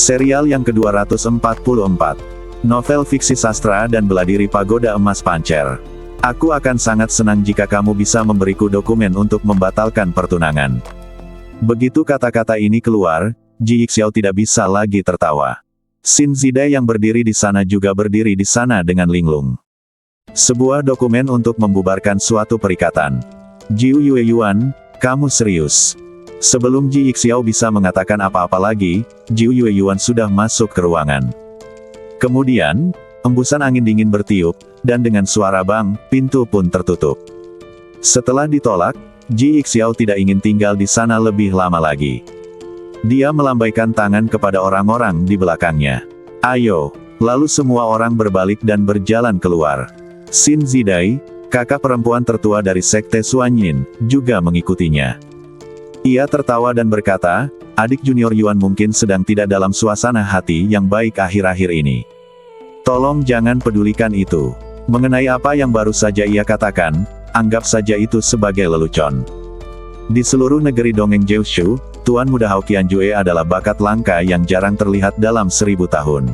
Serial yang ke-244. Novel fiksi sastra dan bela diri Pagoda Emas Pancer. Aku akan sangat senang jika kamu bisa memberiku dokumen untuk membatalkan pertunangan. Begitu kata-kata ini keluar, Ji Yixiao tidak bisa lagi tertawa. Xin Zidai yang berdiri di sana juga berdiri di sana dengan linglung. Sebuah dokumen untuk membubarkan suatu perikatan. Jiu Yue Yuan, kamu serius? Sebelum Ji Yixiao bisa mengatakan apa-apa lagi, Jiu Yue Yuan sudah masuk ke ruangan. Kemudian, embusan angin dingin bertiup, dan dengan suara bang, pintu pun tertutup. Setelah ditolak, Ji Yixiao tidak ingin tinggal di sana lebih lama lagi. Dia melambaikan tangan kepada orang-orang di belakangnya. Ayo! Lalu semua orang berbalik dan berjalan keluar. Xin Zidai, kakak perempuan tertua dari Sekte Suanyin, juga mengikutinya. Ia tertawa dan berkata, adik junior Yuan mungkin sedang tidak dalam suasana hati yang baik akhir-akhir ini. Tolong jangan pedulikan itu. Mengenai apa yang baru saja ia katakan, anggap saja itu sebagai lelucon. Di seluruh negeri dongeng Jiushu, Tuan Muda Hao Qianjue adalah bakat langka yang jarang terlihat dalam 1000 tahun.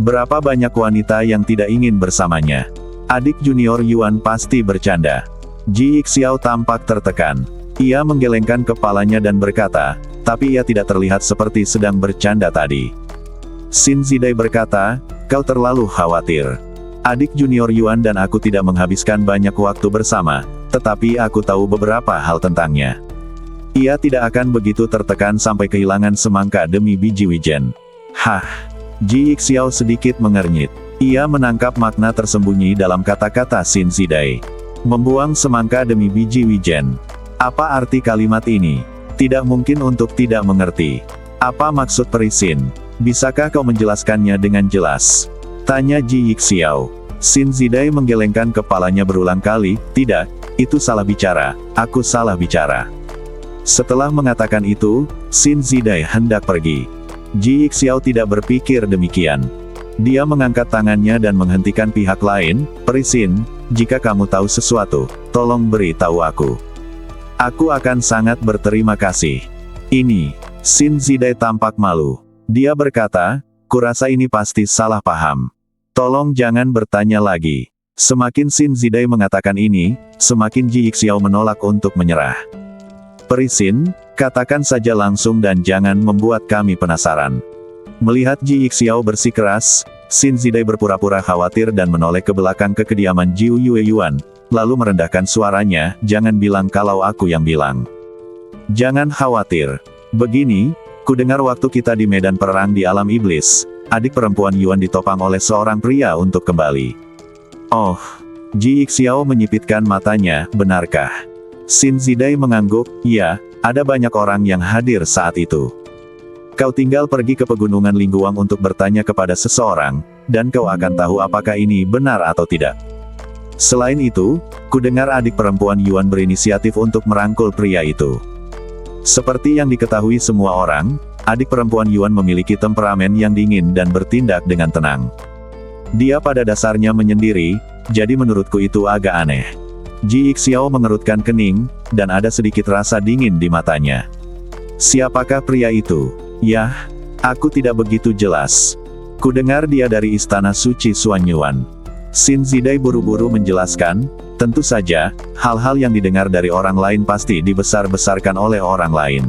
Berapa banyak wanita yang tidak ingin bersamanya? Adik junior Yuan pasti bercanda. Ji Yixiao tampak tertekan. Ia menggelengkan kepalanya dan berkata, tapi ia tidak terlihat seperti sedang bercanda tadi. Xin Zidai berkata, kau terlalu khawatir. Adik junior Yuan dan aku tidak menghabiskan banyak waktu bersama, tetapi aku tahu beberapa hal tentangnya. Ia tidak akan begitu tertekan sampai kehilangan semangka demi biji wijen. Hah! Ji Yixiao sedikit mengernyit. Ia menangkap makna tersembunyi dalam kata-kata Xin Zidai. Membuang semangka demi biji wijen. Apa arti kalimat ini? Tidak mungkin untuk tidak mengerti. Apa maksud perisin? Bisakah kau menjelaskannya dengan jelas? Tanya Ji Yixiao. Xin Zidai menggelengkan kepalanya berulang kali, tidak, itu salah bicara, aku salah bicara. Setelah mengatakan itu, Xin Zidai hendak pergi. Ji Yixiao tidak berpikir demikian. Dia mengangkat tangannya dan menghentikan pihak lain, perisin, jika kamu tahu sesuatu, tolong beri tahu aku. Aku akan sangat berterima kasih. Ini, Xin Zidai tampak malu. Dia berkata, kurasa ini pasti salah paham. Tolong jangan bertanya lagi. Semakin Xin Zidai mengatakan ini, semakin Ji Yixiao menolak untuk menyerah. Perisin, katakan saja langsung dan jangan membuat kami penasaran. Melihat Ji Yixiao bersikeras, Xin Zidai berpura-pura khawatir dan menoleh ke belakang ke kediaman Jiu Yue Yuan. Lalu merendahkan suaranya, jangan bilang kalau aku yang bilang. Jangan khawatir. Begini, ku dengar waktu kita di medan perang di alam iblis, adik perempuan Yuan ditopang oleh seorang pria untuk kembali. Oh, Ji Yixiao menyipitkan matanya, benarkah? Xin Zidai mengangguk, ya, ada banyak orang yang hadir saat itu. Kau tinggal pergi ke pegunungan Lingguang untuk bertanya kepada seseorang, dan kau akan tahu apakah ini benar atau tidak. Selain itu, ku dengar adik perempuan Yuan berinisiatif untuk merangkul pria itu. Seperti yang diketahui semua orang, adik perempuan Yuan memiliki temperamen yang dingin dan bertindak dengan tenang. Dia pada dasarnya menyendiri, jadi menurutku itu agak aneh. Ji Yixiao mengerutkan kening, dan ada sedikit rasa dingin di matanya. Siapakah pria itu? Yah, aku tidak begitu jelas. Ku dengar dia dari Istana Suci Suanyuan. Xin Zidai buru-buru menjelaskan, tentu saja, hal-hal yang didengar dari orang lain pasti dibesar-besarkan oleh orang lain.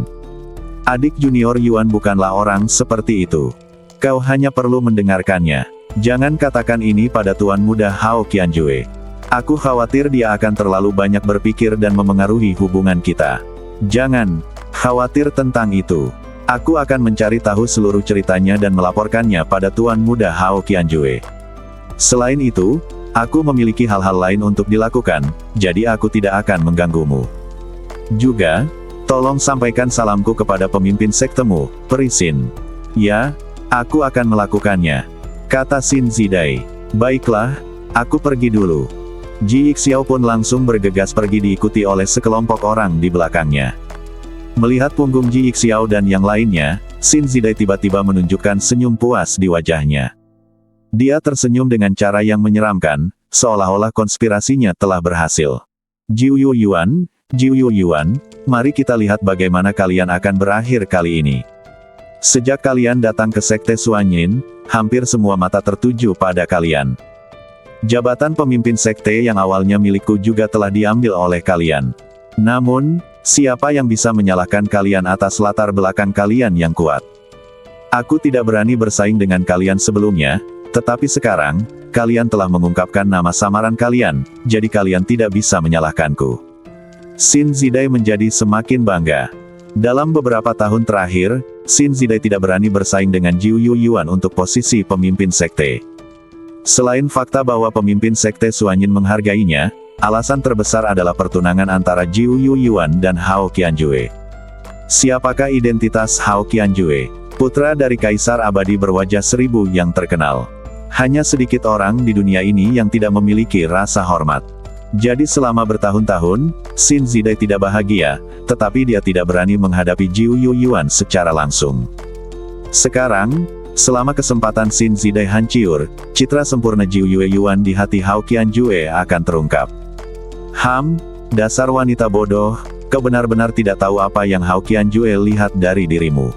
Adik junior Yuan bukanlah orang seperti itu. Kau hanya perlu mendengarkannya. Jangan katakan ini pada Tuan Muda Hao Qianjue. Aku khawatir dia akan terlalu banyak berpikir dan memengaruhi hubungan kita. Jangan khawatir tentang itu. Aku akan mencari tahu seluruh ceritanya dan melaporkannya pada Tuan Muda Hao Qianjue. Selain itu, aku memiliki hal-hal lain untuk dilakukan, jadi aku tidak akan mengganggumu. Juga, tolong sampaikan salamku kepada pemimpin sektemu, perisin. Ya, aku akan melakukannya, kata Xin Zidai. Baiklah, aku pergi dulu. Ji Yixiao pun langsung bergegas pergi diikuti oleh sekelompok orang di belakangnya. Melihat punggung Ji Yixiao dan yang lainnya, Xin Zidai tiba-tiba menunjukkan senyum puas di wajahnya. Dia tersenyum dengan cara yang menyeramkan, seolah-olah konspirasinya telah berhasil. Jiu Yue Yuan, mari kita lihat bagaimana kalian akan berakhir kali ini. Sejak kalian datang ke Sekte Suanyin, hampir semua mata tertuju pada kalian. Jabatan pemimpin sekte yang awalnya milikku juga telah diambil oleh kalian. Namun, siapa yang bisa menyalahkan kalian atas latar belakang kalian yang kuat? Aku tidak berani bersaing dengan kalian sebelumnya, tetapi sekarang, kalian telah mengungkapkan nama samaran kalian, jadi kalian tidak bisa menyalahkanku. Xin Zidai menjadi semakin bangga. Dalam beberapa tahun terakhir, Xin Zidai tidak berani bersaing dengan Jiu Yuyuan untuk posisi pemimpin sekte. Selain fakta bahwa pemimpin sekte Suanyin menghargainya, alasan terbesar adalah pertunangan antara Jiu Yuyuan dan Hao Qianjue. Siapakah identitas Hao Qianjue? Putra dari Kaisar Abadi berwajah seribu yang terkenal. Hanya sedikit orang di dunia ini yang tidak memiliki rasa hormat. Jadi selama bertahun-tahun, Xin Zidai tidak bahagia, tetapi dia tidak berani menghadapi Jiu Yuyuan secara langsung. Sekarang, selama kesempatan Xin Zidai hancur, citra sempurna Jiu Yuyuan di hati Hao Qianjue akan terungkap. Dasar wanita bodoh, kau benar-benar tidak tahu apa yang Hao Qianjue lihat dari dirimu.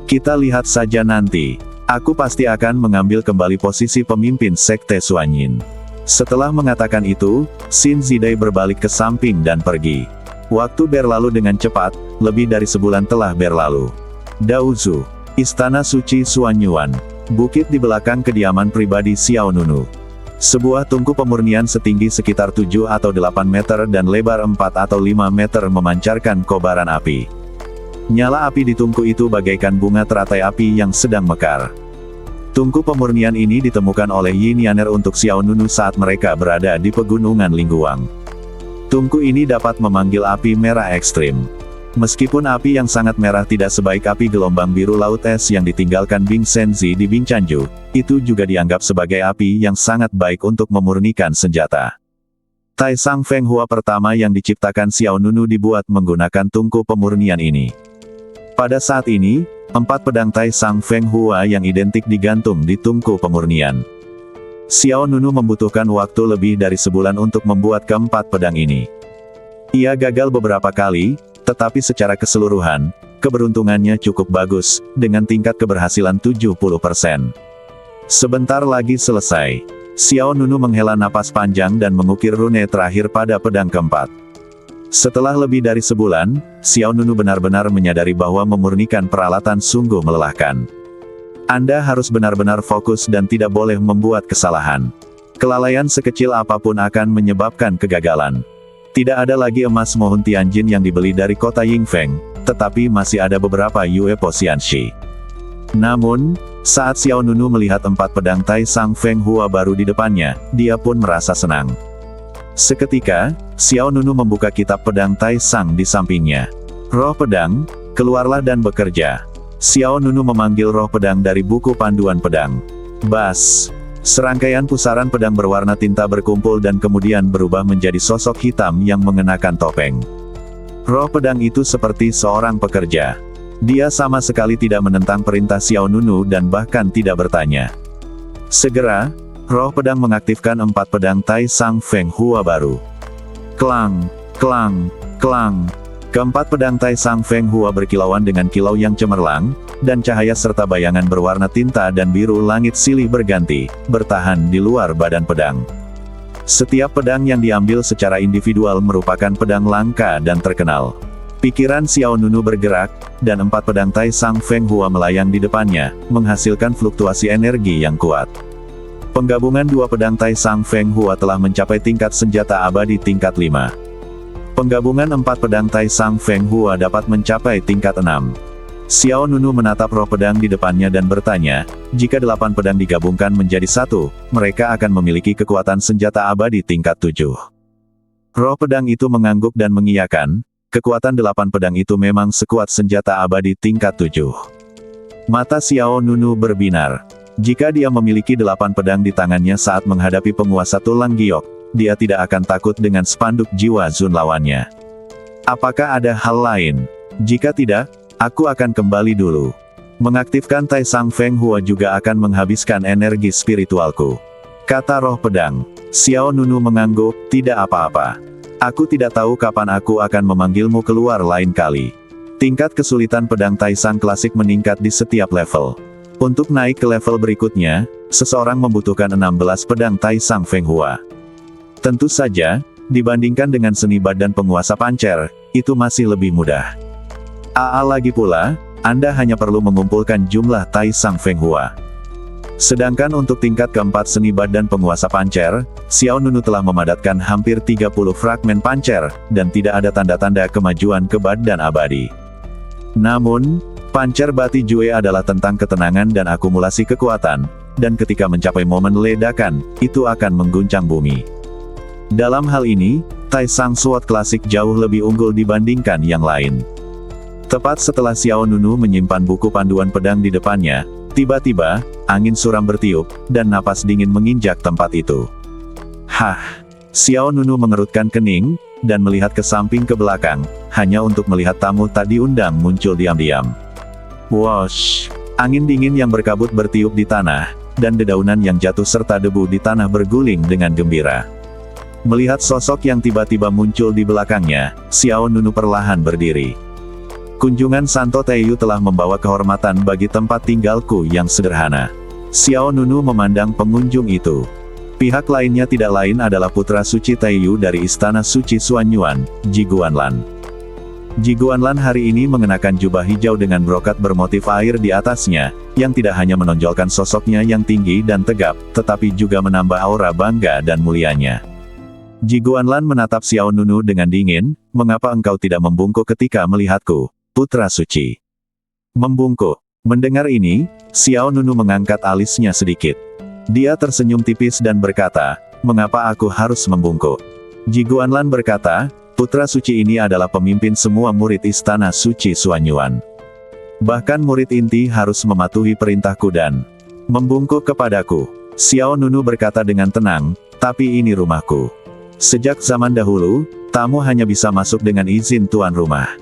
Kita lihat saja nanti. Aku pasti akan mengambil kembali posisi pemimpin Sekte Suanyin. Setelah mengatakan itu, Xin Zidai berbalik ke samping dan pergi. Waktu berlalu dengan cepat, lebih dari sebulan telah berlalu. Daozu, Istana Suci Suanyuan, bukit di belakang kediaman pribadi Xiao Nunu. Sebuah tungku pemurnian setinggi sekitar 7 atau 8 meter dan lebar 4 atau 5 meter memancarkan kobaran api. Nyala api di tungku itu bagaikan bunga teratai api yang sedang mekar. Tungku pemurnian ini ditemukan oleh Yin Yaner untuk Xiao Nunu saat mereka berada di pegunungan Lingguang. Tungku ini dapat memanggil api merah ekstrim. Meskipun api yang sangat merah tidak sebaik api gelombang biru laut es yang ditinggalkan Bing Senzi di Bing Chanju, itu juga dianggap sebagai api yang sangat baik untuk memurnikan senjata. Tai Sang Feng Hua pertama yang diciptakan Xiao Nunu dibuat menggunakan tungku pemurnian ini. Pada saat ini, 4 pedang Tai Sang Feng Hua yang identik digantung di tungku pemurnian. Xiao Nunu membutuhkan waktu lebih dari sebulan untuk membuat keempat pedang ini. Ia gagal beberapa kali, tetapi secara keseluruhan, keberuntungannya cukup bagus, dengan tingkat keberhasilan 70%. Sebentar lagi selesai. Xiao Nunu menghela napas panjang dan mengukir rune terakhir pada pedang keempat. Setelah lebih dari sebulan, Xiao Nunu benar-benar menyadari bahwa memurnikan peralatan sungguh melelahkan. Anda harus benar-benar fokus dan tidak boleh membuat kesalahan. Kelalaian sekecil apapun akan menyebabkan kegagalan. Tidak ada lagi emas Mohun Tianjin yang dibeli dari kota Yingfeng, tetapi masih ada beberapa Yue Posianshi. Namun, saat Xiao Nunu melihat 4 pedang Tai Sang Feng Hua baru di depannya, dia pun merasa senang. Seketika, Xiao Nunu membuka kitab pedang Tai Sang di sampingnya. Roh pedang, keluarlah dan bekerja. Xiao Nunu memanggil roh pedang dari buku panduan pedang. Bas! Serangkaian pusaran pedang berwarna tinta berkumpul dan kemudian berubah menjadi sosok hitam yang mengenakan topeng. Roh pedang itu seperti seorang pekerja. Dia sama sekali tidak menentang perintah Xiao Nunu dan bahkan tidak bertanya. Segera, roh pedang mengaktifkan 4 pedang Tai Sang Feng Hua baru. Klang, klang, klang. Keempat pedang Tai Sang Feng Hua berkilauan dengan kilau yang cemerlang, dan cahaya serta bayangan berwarna tinta dan biru langit silih berganti, bertahan di luar badan pedang. Setiap pedang yang diambil secara individual merupakan pedang langka dan terkenal. Pikiran Xiao Nunu bergerak, dan 4 pedang Tai Sang Feng Hua melayang di depannya, menghasilkan fluktuasi energi yang kuat. Penggabungan 2 pedang Tai Sang Feng Hua telah mencapai tingkat senjata abadi tingkat 5. Penggabungan 4 pedang Tai Sang Feng Hua dapat mencapai tingkat 6. Xiao Nunu menatap roh pedang di depannya dan bertanya, jika 8 pedang digabungkan menjadi 1, mereka akan memiliki kekuatan senjata abadi tingkat 7. Roh pedang itu mengangguk dan mengiyakan, kekuatan 8 pedang itu memang sekuat senjata abadi tingkat 7. Mata Xiao Nunu berbinar. Jika dia memiliki 8 pedang di tangannya saat menghadapi penguasa tulang giok, dia tidak akan takut dengan spanduk jiwa Zun lawannya. Apakah ada hal lain? Jika tidak, aku akan kembali dulu. Mengaktifkan Tai Sang Feng Hua juga akan menghabiskan energi spiritualku. Kata roh pedang. Xiao Nunu mengangguk, tidak apa-apa. Aku tidak tahu kapan aku akan memanggilmu keluar lain kali. Tingkat kesulitan pedang Taisang klasik meningkat di setiap level. Untuk naik ke level berikutnya, seseorang membutuhkan 16 pedang Taisang Feng Hua. Tentu saja, dibandingkan dengan seni badan penguasa pancer, itu masih lebih mudah. Lagi pula, Anda hanya perlu mengumpulkan jumlah Taisang Feng Hua. Sedangkan untuk tingkat keempat seni badan penguasa pancer, Xiao Nunu telah memadatkan hampir 30 fragmen pancer, dan tidak ada tanda-tanda kemajuan ke badan abadi. Namun, pancer Bati Jue adalah tentang ketenangan dan akumulasi kekuatan, dan ketika mencapai momen ledakan, itu akan mengguncang bumi. Dalam hal ini, Taisang Sword klasik jauh lebih unggul dibandingkan yang lain. Tepat setelah Xiao Nunu menyimpan buku panduan pedang di depannya, tiba-tiba, angin suram bertiup, dan napas dingin menginjak tempat itu. Xiao Nunu mengerutkan kening, dan melihat ke samping ke belakang, hanya untuk melihat tamu tak diundang muncul diam-diam. Wosh! Angin dingin yang berkabut bertiup di tanah, dan dedaunan yang jatuh serta debu di tanah berguling dengan gembira. Melihat sosok yang tiba-tiba muncul di belakangnya, Xiao Nunu perlahan berdiri. Kunjungan Santo Taiyu telah membawa kehormatan bagi tempat tinggalku yang sederhana. Xiao Nunu memandang pengunjung itu. Pihak lainnya tidak lain adalah putra suci Taiyu dari Istana Suci Xuanyuan, Ji Guanlan. Ji Guanlan hari ini mengenakan jubah hijau dengan brokat bermotif air di atasnya, yang tidak hanya menonjolkan sosoknya yang tinggi dan tegap, tetapi juga menambah aura bangga dan mulianya. Ji Guanlan menatap Xiao Nunu dengan dingin, "Mengapa engkau tidak membungkuk ketika melihatku, putra suci?" Membungkuk. Mendengar ini, Xiao Nunu mengangkat alisnya sedikit. Dia tersenyum tipis dan berkata, "Mengapa aku harus membungkuk?" Ji Guanlan berkata, "Putra suci ini adalah pemimpin semua murid Istana Suci Xuanyuan. Bahkan murid inti harus mematuhi perintahku dan membungkuk kepadaku." Xiao Nunu berkata dengan tenang, "Tapi ini rumahku. Sejak zaman dahulu, tamu hanya bisa masuk dengan izin tuan rumah.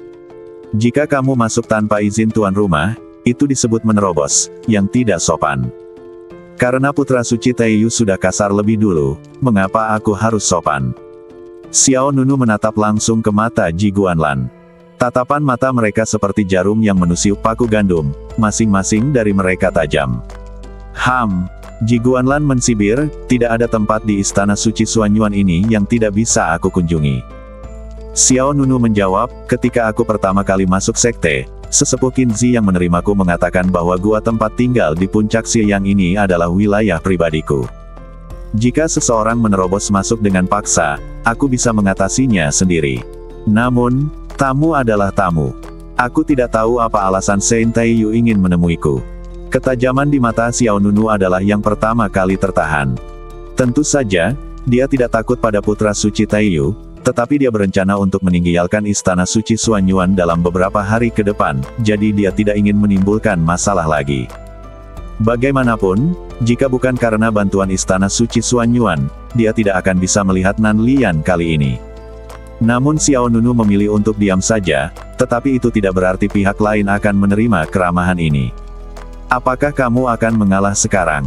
Jika kamu masuk tanpa izin tuan rumah, itu disebut menerobos, yang tidak sopan. Karena putra suci Taiyu sudah kasar lebih dulu, mengapa aku harus sopan?" Xiao Nunu menatap langsung ke mata Ji Guanlan. Tatapan mata mereka seperti jarum yang menusuk paku gandum, masing-masing dari mereka tajam. Ji Guanlan mensibir, "Tidak ada tempat di Istana Suci Xuanyuan ini yang tidak bisa aku kunjungi." Xiao Nunu menjawab, "Ketika aku pertama kali masuk sekte, sesepuh Qinzi yang menerimaku mengatakan bahwa gua tempat tinggal di puncak siang ini adalah wilayah pribadiku. Jika seseorang menerobos masuk dengan paksa, aku bisa mengatasinya sendiri. Namun, tamu adalah tamu. Aku tidak tahu apa alasan Saint Taiyu ingin menemuiku." Ketajaman di mata Xiao Nunu adalah yang pertama kali tertahan. Tentu saja, dia tidak takut pada putra suci Taiyu, tetapi dia berencana untuk meninggalkan Istana Suci Xuanyuan dalam beberapa hari ke depan, jadi dia tidak ingin menimbulkan masalah lagi. Bagaimanapun, jika bukan karena bantuan Istana Suci Xuanyuan, dia tidak akan bisa melihat Nan Lian kali ini. Namun Xiao Nunu memilih untuk diam saja, tetapi itu tidak berarti pihak lain akan menerima keramahan ini. "Apakah kamu akan mengalah sekarang?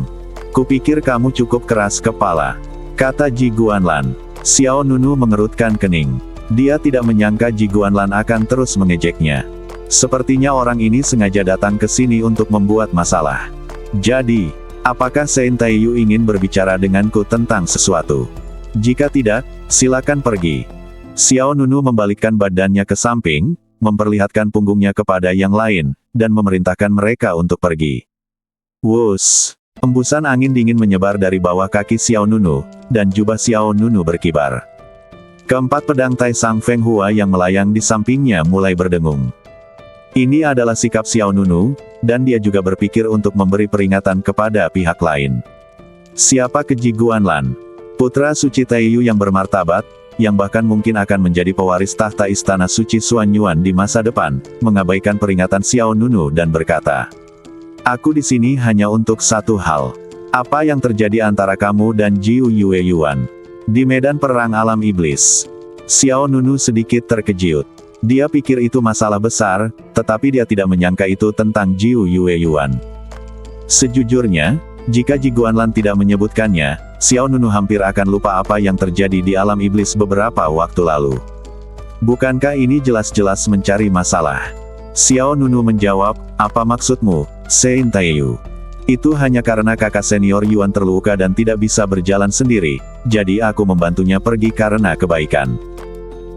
Kupikir kamu cukup keras kepala," kata Ji Guanlan. Xiao Nunu mengerutkan kening. Dia tidak menyangka Ji Guanlan akan terus mengejeknya. Sepertinya orang ini sengaja datang ke sini untuk membuat masalah. "Jadi, apakah Saint Taiyu ingin berbicara denganku tentang sesuatu? Jika tidak, silakan pergi." Xiao Nunu membalikkan badannya ke samping, memperlihatkan punggungnya kepada yang lain, dan memerintahkan mereka untuk pergi. Wush! Embusan angin dingin menyebar dari bawah kaki Xiao Nunu, dan jubah Xiao Nunu berkibar. Keempat pedang Taisang Feng Hua yang melayang di sampingnya mulai berdengung. Ini adalah sikap Xiao Nunu, dan dia juga berpikir untuk memberi peringatan kepada pihak lain. Siapa Ji Guanlan? Putra suci Taiyu yang bermartabat, yang bahkan mungkin akan menjadi pewaris tahta Istana Suci Xuanyuan di masa depan, mengabaikan peringatan Xiao Nunu dan berkata, "Aku di sini hanya untuk satu hal. Apa yang terjadi antara kamu dan Jiu Yue Yuan di medan perang alam iblis?" Xiao Nunu sedikit terkejut. Dia pikir itu masalah besar, tetapi dia tidak menyangka itu tentang Jiu Yue Yuan. Sejujurnya, jika Ji Guanlan tidak menyebutkannya, Xiao Nunu hampir akan lupa apa yang terjadi di alam iblis beberapa waktu lalu. Bukankah ini jelas-jelas mencari masalah? Xiao Nunu menjawab, apa maksudmu, Sein Taiyu? Itu hanya karena kakak senior Yuan terluka dan tidak bisa berjalan sendiri, jadi aku membantunya pergi karena kebaikan.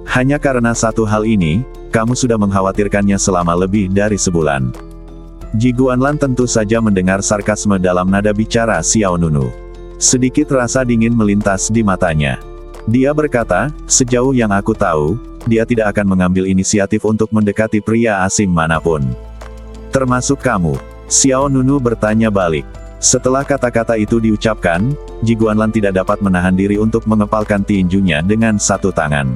Hanya karena satu hal ini, kamu sudah mengkhawatirkannya selama lebih dari sebulan. Ji Guanlan tentu saja mendengar sarkasme dalam nada bicara Xiao Nunu. Sedikit rasa dingin melintas di matanya. Dia berkata, sejauh yang aku tahu, dia tidak akan mengambil inisiatif untuk mendekati pria asing manapun. Termasuk kamu. Xiao Nunu bertanya balik. Setelah kata-kata itu diucapkan, Ji Guanlan tidak dapat menahan diri untuk mengepalkan tinjunya dengan satu tangan.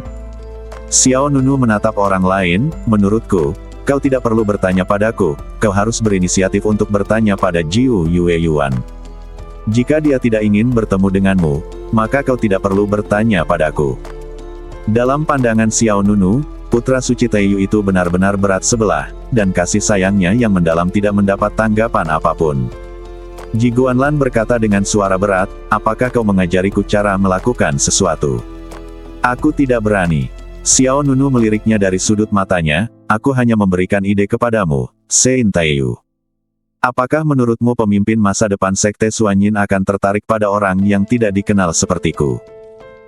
Xiao Nunu menatap orang lain, menurutku, kau tidak perlu bertanya padaku, kau harus berinisiatif untuk bertanya pada Jiu Yue Yuan. Jika dia tidak ingin bertemu denganmu, maka kau tidak perlu bertanya padaku. Dalam pandangan Xiao Nunu, putra suci Taiyu itu benar-benar berat sebelah, dan kasih sayangnya yang mendalam tidak mendapat tanggapan apapun. Ji Guanlan berkata dengan suara berat, apakah kau mengajariku cara melakukan sesuatu? Aku tidak berani. Xiao Nunu meliriknya dari sudut matanya, aku hanya memberikan ide kepadamu, Sein Taiyu. Apakah menurutmu pemimpin masa depan Sekte Suanyin akan tertarik pada orang yang tidak dikenal sepertiku?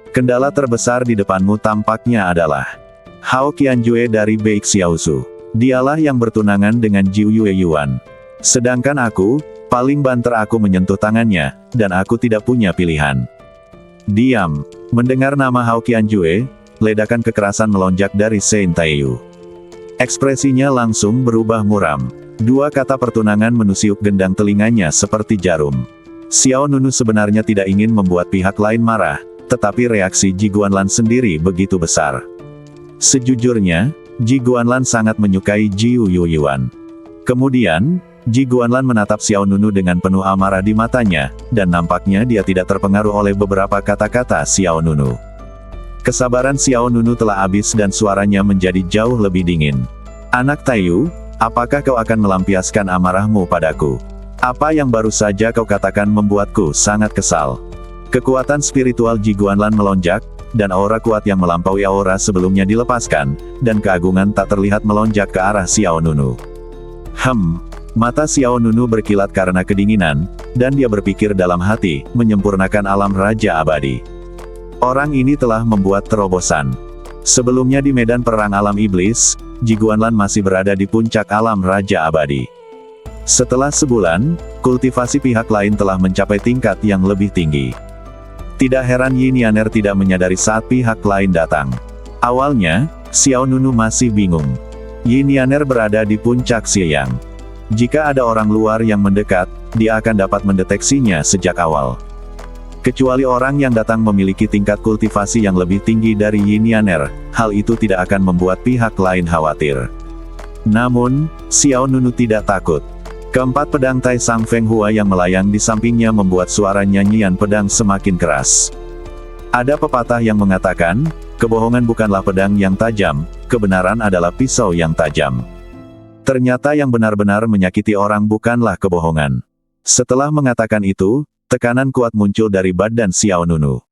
Kendala terbesar di depanmu tampaknya adalah Hao Qianjue dari Beik Xiaozu. Dialah yang bertunangan dengan Jiu Yue Yuan. Sedangkan aku, paling banter aku menyentuh tangannya, dan aku tidak punya pilihan. Diam. Mendengar nama Hao Qianjue, ledakan kekerasan melonjak dari Sein Taiyu. Ekspresinya langsung berubah muram. Dua kata pertunangan menusuk gendang telinganya seperti jarum. Xiao Nunu sebenarnya tidak ingin membuat pihak lain marah, tetapi reaksi Ji Guanlan sendiri begitu besar. Sejujurnya, Ji Guanlan sangat menyukai Jiu Yue Yuan. Kemudian, Ji Guanlan menatap Xiao Nunu dengan penuh amarah di matanya, dan nampaknya dia tidak terpengaruh oleh beberapa kata-kata Xiao Nunu. Kesabaran Xiao Nunu telah habis dan suaranya menjadi jauh lebih dingin. Anak Taiyu, apakah kau akan melampiaskan amarahmu padaku? Apa yang baru saja kau katakan membuatku sangat kesal. Kekuatan spiritual Ji Guanlan melonjak, dan aura kuat yang melampaui aura sebelumnya dilepaskan, dan keagungan tak terlihat melonjak ke arah Xiao Nunu. Mata Xiao Nunu berkilat karena kedinginan, dan dia berpikir dalam hati, menyempurnakan alam Raja Abadi. Orang ini telah membuat terobosan. Sebelumnya di medan perang alam iblis, Ji Guanlan masih berada di puncak alam Raja Abadi. Setelah sebulan, kultivasi pihak lain telah mencapai tingkat yang lebih tinggi. Tidak heran Yin Yaner tidak menyadari saat pihak lain datang. Awalnya, Xiao Nunu masih bingung. Yin Yaner berada di puncak Xiyang. Jika ada orang luar yang mendekat, dia akan dapat mendeteksinya sejak awal. Kecuali orang yang datang memiliki tingkat kultivasi yang lebih tinggi dari Yin Yaner, hal itu tidak akan membuat pihak lain khawatir. Namun, Xiao Nunu tidak takut. Keempat pedang Tai Sang Feng Hua yang melayang di sampingnya membuat suara nyanyian pedang semakin keras. Ada pepatah yang mengatakan, kebohongan bukanlah pedang yang tajam, kebenaran adalah pisau yang tajam. Ternyata yang benar-benar menyakiti orang bukanlah kebohongan. Setelah mengatakan itu, tekanan kuat muncul dari badan Xiao Nunu.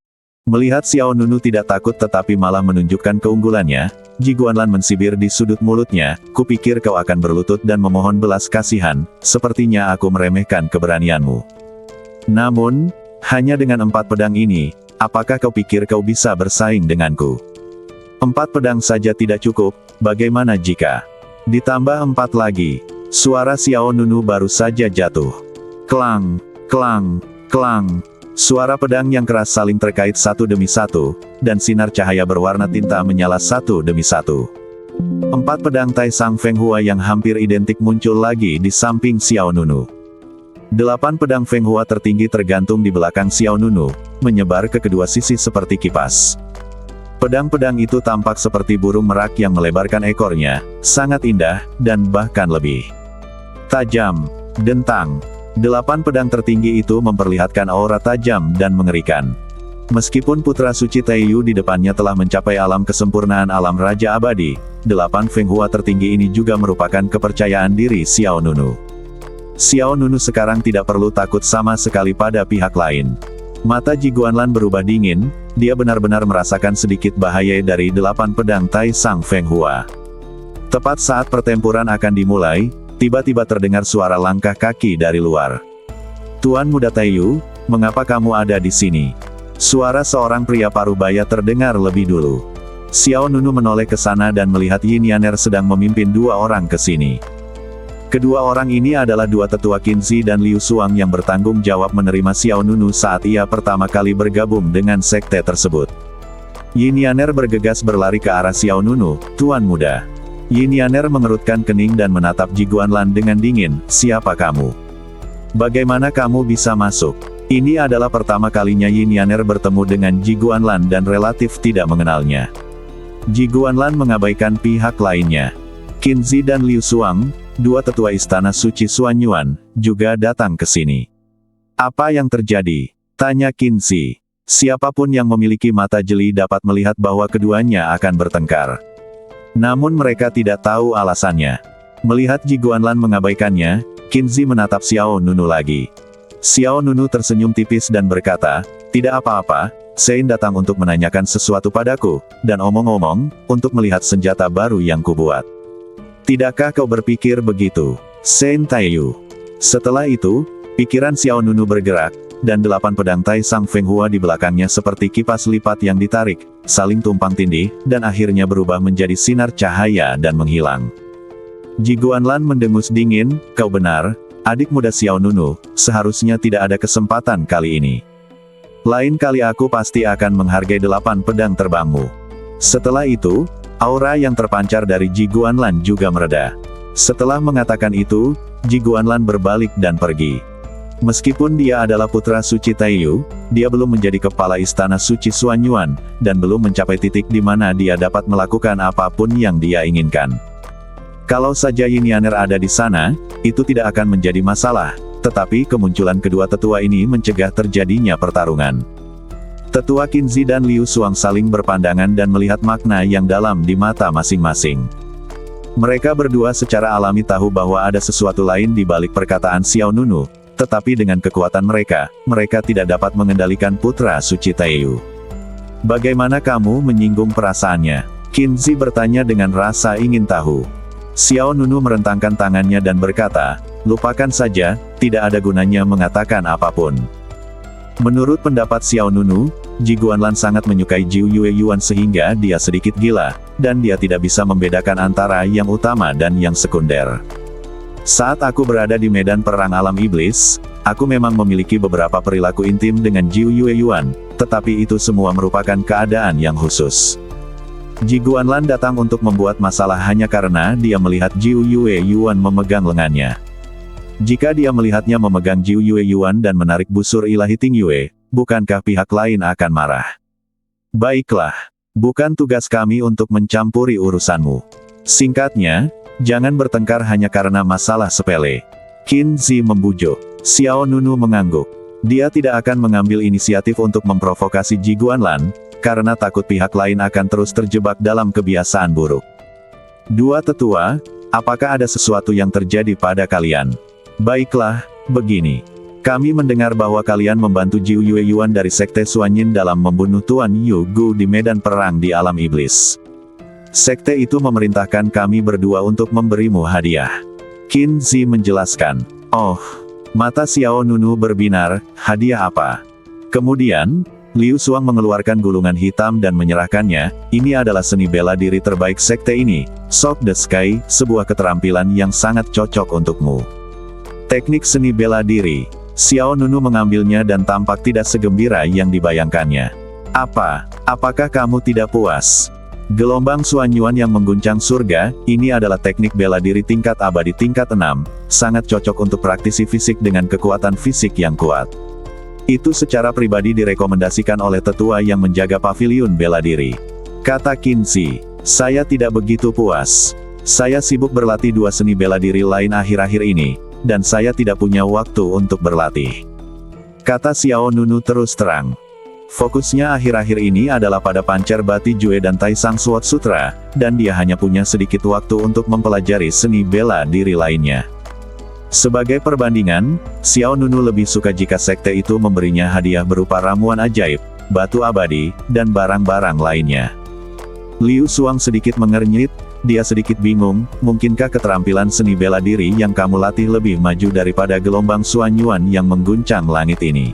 Melihat Xiao Nunu tidak takut tetapi malah menunjukkan keunggulannya, Ji Guanlan mensibir di sudut mulutnya, kupikir kau akan berlutut dan memohon belas kasihan, sepertinya aku meremehkan keberanianmu. Namun, hanya dengan 4 pedang ini, apakah kau pikir kau bisa bersaing denganku? 4 pedang saja tidak cukup, bagaimana jika ditambah 4 lagi? Suara Xiao Nunu baru saja jatuh. Klang, klang, klang. Suara pedang yang keras saling terkait satu demi satu, dan sinar cahaya berwarna tinta menyala satu demi satu. 4 pedang Tai Sang Feng Hua yang hampir identik muncul lagi di samping Xiao Nunu. 8 pedang Feng Hua tertinggi tergantung di belakang Xiao Nunu, menyebar ke kedua sisi seperti kipas. Pedang-pedang itu tampak seperti burung merak yang melebarkan ekornya, sangat indah, dan bahkan lebih tajam. Dentang. 8 pedang tertinggi itu memperlihatkan aura tajam dan mengerikan. Meskipun putra suci Taiyu di depannya telah mencapai alam kesempurnaan alam Raja Abadi, 8 Feng Hua tertinggi ini juga merupakan kepercayaan diri Xiao Nunu. Xiao Nunu sekarang tidak perlu takut sama sekali pada pihak lain. Mata Ji Guanlan berubah dingin, dia benar-benar merasakan sedikit bahaya dari 8 pedang Tai Sang Feng Hua. Tepat saat pertempuran akan dimulai, tiba-tiba terdengar suara langkah kaki dari luar. "Tuan Muda Taiyu, mengapa kamu ada di sini?" Suara seorang pria parubaya terdengar lebih dulu. Xiao Nunu menoleh ke sana dan melihat Yin Yaner sedang memimpin dua orang ke sini. Kedua orang ini adalah dua tetua Qinzi dan Liu Suang yang bertanggung jawab menerima Xiao Nunu saat ia pertama kali bergabung dengan sekte tersebut. Yin Yaner bergegas berlari ke arah Xiao Nunu. "Tuan Muda." Yin Yaner mengerutkan kening dan menatap Ji Guanlan dengan dingin. "Siapa kamu? Bagaimana kamu bisa masuk?" Ini adalah pertama kalinya Yin Yaner bertemu dengan Ji Guanlan dan relatif tidak mengenalnya. Ji Guanlan mengabaikan pihak lainnya. Qinzi dan Liu Suang, dua tetua istana suci Xuanyuan, juga datang ke sini. "Apa yang terjadi?" tanya Qinzi. Siapapun yang memiliki mata jeli dapat melihat bahwa keduanya akan bertengkar. Namun mereka tidak tahu alasannya. Melihat Ji Guanlan mengabaikannya, Qinzi menatap Xiao Nunu lagi. Xiao Nunu tersenyum tipis dan berkata, "Tidak apa-apa, Sein datang untuk menanyakan sesuatu padaku, dan omong-omong, untuk melihat senjata baru yang kubuat." "Tidakkah kau berpikir begitu, Sein Taiyu?" Setelah itu, pikiran Xiao Nunu bergerak, dan 8 pedang Tai Sang Feng Hua di belakangnya seperti kipas lipat yang ditarik, saling tumpang tindih, dan akhirnya berubah menjadi sinar cahaya dan menghilang. Ji Guanlan mendengus dingin, "Kau benar, adik muda Xiao Nunu, seharusnya tidak ada kesempatan kali ini. Lain kali aku pasti akan menghargai 8 pedang terbangmu." Setelah itu, aura yang terpancar dari Ji Guanlan juga mereda. Setelah mengatakan itu, Ji Guanlan berbalik dan pergi. Meskipun dia adalah putra suci Taiyu, dia belum menjadi kepala istana suci Xuanyuan, dan belum mencapai titik di mana dia dapat melakukan apapun yang dia inginkan. Kalau saja Yin Yaner ada di sana, itu tidak akan menjadi masalah, tetapi kemunculan kedua tetua ini mencegah terjadinya pertarungan. Tetua Qinzi dan Liu Suang saling berpandangan dan melihat makna yang dalam di mata masing-masing. Mereka berdua secara alami tahu bahwa ada sesuatu lain di balik perkataan Xiao Nunu, tetapi dengan kekuatan mereka, mereka tidak dapat mengendalikan putra suci Taiyu. "Bagaimana kamu menyinggung perasaannya?" Qinzi bertanya dengan rasa ingin tahu. Xiao Nunu merentangkan tangannya dan berkata, "Lupakan saja, tidak ada gunanya mengatakan apapun." Menurut pendapat Xiao Nunu, Ji Guanlan sangat menyukai Jiu Yue Yuan sehingga dia sedikit gila, dan dia tidak bisa membedakan antara yang utama dan yang sekunder. "Saat aku berada di medan perang alam iblis, aku memang memiliki beberapa perilaku intim dengan Jiu Yue Yuan, tetapi itu semua merupakan keadaan yang khusus." Ji Guanlan datang untuk membuat masalah hanya karena dia melihat Jiu Yue Yuan memegang lengannya. Jika dia melihatnya memegang Jiu Yue Yuan dan menarik busur ilahi Ting Yue, bukankah pihak lain akan marah? "Baiklah, bukan tugas kami untuk mencampuri urusanmu. Singkatnya, jangan bertengkar hanya karena masalah sepele." Qinzi membujuk. Xiao Nunu mengangguk. Dia tidak akan mengambil inisiatif untuk memprovokasi Ji Guanlan, karena takut pihak lain akan terus terjebak dalam kebiasaan buruk. "Dua tetua, apakah ada sesuatu yang terjadi pada kalian?" "Baiklah, begini. Kami mendengar bahwa kalian membantu Jiu Yue Yuan dari Sekte Xuanyin dalam membunuh Tuan Yu Gu di medan perang di alam iblis. Sekte itu memerintahkan kami berdua untuk memberimu hadiah." Qinzi menjelaskan. "Oh." Mata Xiao Nunu berbinar, "Hadiah apa?" Kemudian, Liu Suang mengeluarkan gulungan hitam dan menyerahkannya. "Ini adalah seni bela diri terbaik sekte ini, Shock the Sky, sebuah keterampilan yang sangat cocok untukmu." Teknik seni bela diri. Xiao Nunu mengambilnya dan tampak tidak segembira yang dibayangkannya. Apakah kamu tidak puas? Gelombang Xuanyuan yang mengguncang surga, ini adalah teknik bela diri tingkat abadi tingkat 6, sangat cocok untuk praktisi fisik dengan kekuatan fisik yang kuat. Itu secara pribadi direkomendasikan oleh tetua yang menjaga paviliun bela diri. Kata Qinzi, "Saya tidak begitu puas. Saya sibuk berlatih 2 seni bela diri lain akhir-akhir ini, dan saya tidak punya waktu untuk berlatih." Kata Xiao Nunu terus terang. Fokusnya akhir-akhir ini adalah pada Pancer Bati Jue dan Tai Sang Sword Sutra, dan dia hanya punya sedikit waktu untuk mempelajari seni bela diri lainnya. Sebagai perbandingan, Xiao Nunu lebih suka jika sekte itu memberinya hadiah berupa ramuan ajaib, batu abadi, dan barang-barang lainnya. Liu Suang sedikit mengernyit, dia sedikit bingung, mungkinkah keterampilan seni bela diri yang kamu latih lebih maju daripada gelombang Xuanyuan yang mengguncang langit ini?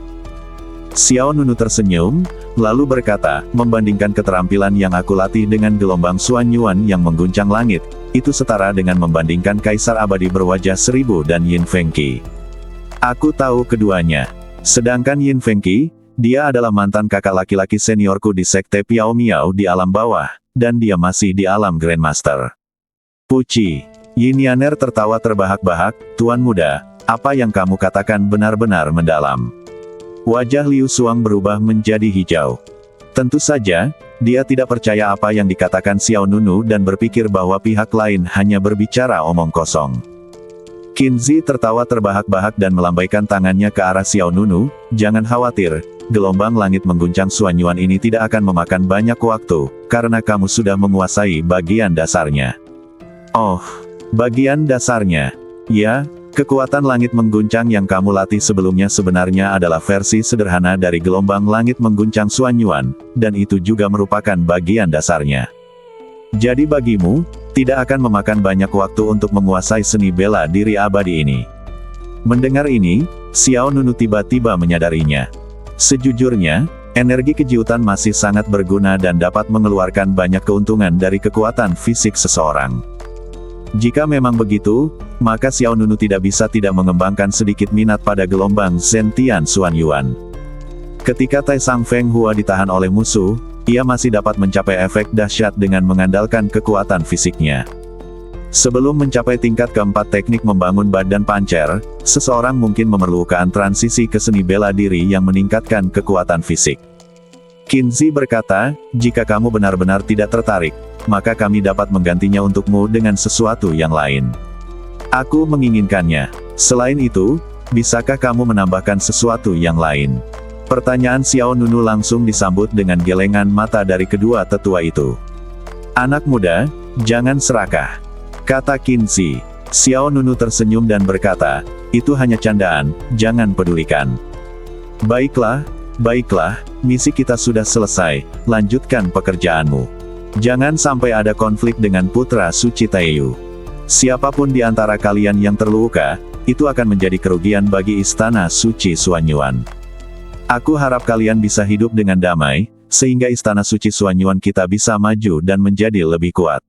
Xiao Nunu tersenyum, lalu berkata, membandingkan keterampilan yang aku latih dengan gelombang Xuanyuan yang mengguncang langit, itu setara dengan membandingkan Kaisar Abadi berwajah 1000 dan Yin Fengqi. Aku tahu keduanya. Sedangkan Yin Fengqi, dia adalah mantan kakak laki-laki seniorku di Sekte Piao Miao di alam bawah, dan dia masih di alam Grandmaster. Puci. Yin Yaner tertawa terbahak-bahak, Tuan Muda, apa yang kamu katakan benar-benar mendalam. Wajah Liu Xuang berubah menjadi hijau. Tentu saja, dia tidak percaya apa yang dikatakan Xiao Nunu dan berpikir bahwa pihak lain hanya berbicara omong kosong. Qin Zi tertawa terbahak-bahak dan melambaikan tangannya ke arah Xiao Nunu, jangan khawatir, gelombang langit mengguncang Xuanyuan ini tidak akan memakan banyak waktu, karena kamu sudah menguasai bagian dasarnya. Oh, bagian dasarnya. Ya, kekuatan langit mengguncang yang kamu latih sebelumnya sebenarnya adalah versi sederhana dari gelombang langit mengguncang Xuanyuan, dan itu juga merupakan bagian dasarnya. Jadi bagimu, tidak akan memakan banyak waktu untuk menguasai seni bela diri abadi ini. Mendengar ini, Xiao Nunu tiba-tiba menyadarinya. Sejujurnya, energi kejiutan masih sangat berguna dan dapat mengeluarkan banyak keuntungan dari kekuatan fisik seseorang. Jika memang begitu, maka Xiao Nunu tidak bisa tidak mengembangkan sedikit minat pada gelombang Zentian Xuanyuan. Ketika Tai Sang Feng Hua ditahan oleh musuh, ia masih dapat mencapai efek dahsyat dengan mengandalkan kekuatan fisiknya. Sebelum mencapai tingkat keempat teknik membangun badan pancer, seseorang mungkin memerlukan transisi ke seni bela diri yang meningkatkan kekuatan fisik. Qin Zi berkata, jika kamu benar-benar tidak tertarik, maka kami dapat menggantinya untukmu dengan sesuatu yang lain. Aku menginginkannya. Selain itu, bisakah kamu menambahkan sesuatu yang lain? Pertanyaan Xiao Nunu langsung disambut dengan gelengan mata dari kedua tetua itu. Anak muda, jangan serakah, kata Qin Zi. Xiao Nunu tersenyum dan berkata, itu hanya candaan, jangan pedulikan. Baiklah, misi kita sudah selesai, lanjutkan pekerjaanmu. Jangan sampai ada konflik dengan putra suci Taiyu. Siapapun di antara kalian yang terluka, itu akan menjadi kerugian bagi istana suci Xuanyuan. Aku harap kalian bisa hidup dengan damai, sehingga istana suci Xuanyuan kita bisa maju dan menjadi lebih kuat.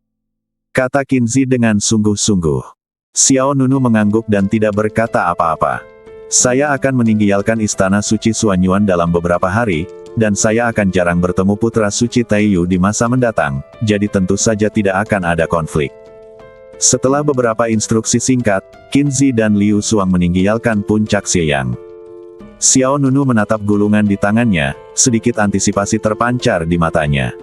Kata Qin Zi dengan sungguh-sungguh. Xiao Nunu mengangguk dan tidak berkata apa-apa. Saya akan meninggalkan istana suci Xuanyuan dalam beberapa hari, dan saya akan jarang bertemu putra suci Taiyu di masa mendatang, jadi tentu saja tidak akan ada konflik. Setelah beberapa instruksi singkat, Qin Zi dan Liu Xuang meninggalkan puncak Xiyang. Xiao Nunu menatap gulungan di tangannya, sedikit antisipasi terpancar di matanya.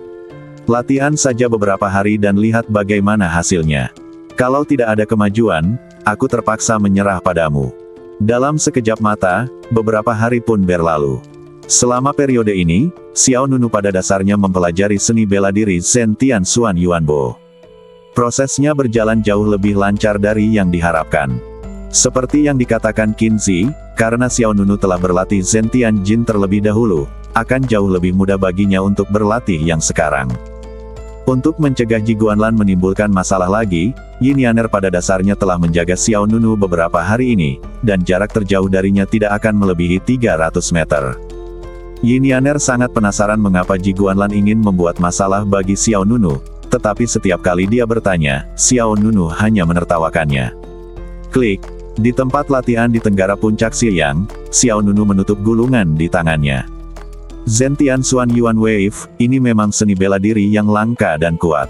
Latihan saja beberapa hari dan lihat bagaimana hasilnya. Kalau tidak ada kemajuan, aku terpaksa menyerah padamu. Dalam sekejap mata, beberapa hari pun berlalu. Selama periode ini, Xiao Nunu pada dasarnya mempelajari seni bela diri Zentian Xuanyuanbo. Prosesnya berjalan jauh lebih lancar dari yang diharapkan. Seperti yang dikatakan Qin Zi, karena Xiao Nunu telah berlatih Zentian Jin terlebih dahulu, akan jauh lebih mudah baginya untuk berlatih yang sekarang. Untuk mencegah Ji Guanlan menimbulkan masalah lagi, Yin Yaner pada dasarnya telah menjaga Xiao Nunu beberapa hari ini, dan jarak terjauh darinya tidak akan melebihi 300 meter. Yin Yaner sangat penasaran mengapa Ji Guanlan ingin membuat masalah bagi Xiao Nunu, tetapi setiap kali dia bertanya, Xiao Nunu hanya menertawakannya. Klik. Di tempat latihan di tenggara puncak Xiyang, Xiao Nunu menutup gulungan di tangannya. Zentian Xuanyuan Wave, ini memang seni bela diri yang langka dan kuat.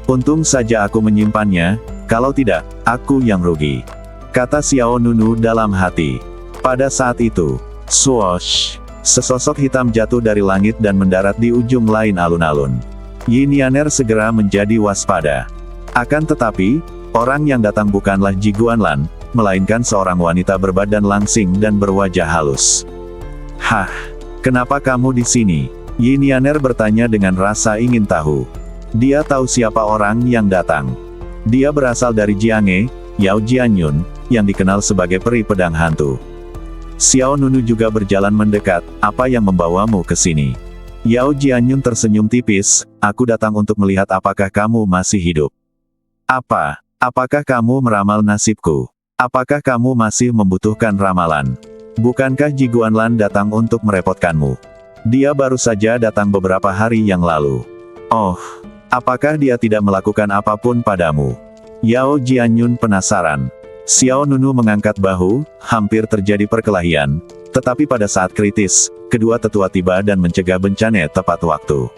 Untung saja aku menyimpannya, kalau tidak, aku yang rugi. Kata Xiao Nunu dalam hati. Pada saat itu, swoosh, sesosok hitam jatuh dari langit dan mendarat di ujung lain alun-alun. Yin Yaner segera menjadi waspada. Akan tetapi, orang yang datang bukanlah Ji Guanlan, melainkan seorang wanita berbadan langsing dan berwajah halus. Hah, kenapa kamu di sini? Yin Yaner bertanya dengan rasa ingin tahu. Dia tahu siapa orang yang datang. Dia berasal dari Jianghe, Yao Jianyun, yang dikenal sebagai peri pedang hantu. Xiao Nunu juga berjalan mendekat, apa yang membawamu ke sini? Yao Jianyun tersenyum tipis, aku datang untuk melihat apakah kamu masih hidup. Apakah kamu meramal nasibku? Apakah kamu masih membutuhkan ramalan? Bukankah Ji Guanlan datang untuk merepotkanmu? Dia baru saja datang beberapa hari yang lalu. Oh, apakah dia tidak melakukan apapun padamu? Yao Jianyun penasaran. Xiao Nunu mengangkat bahu, hampir terjadi perkelahian, tetapi pada saat kritis, kedua tetua tiba dan mencegah bencana tepat waktu.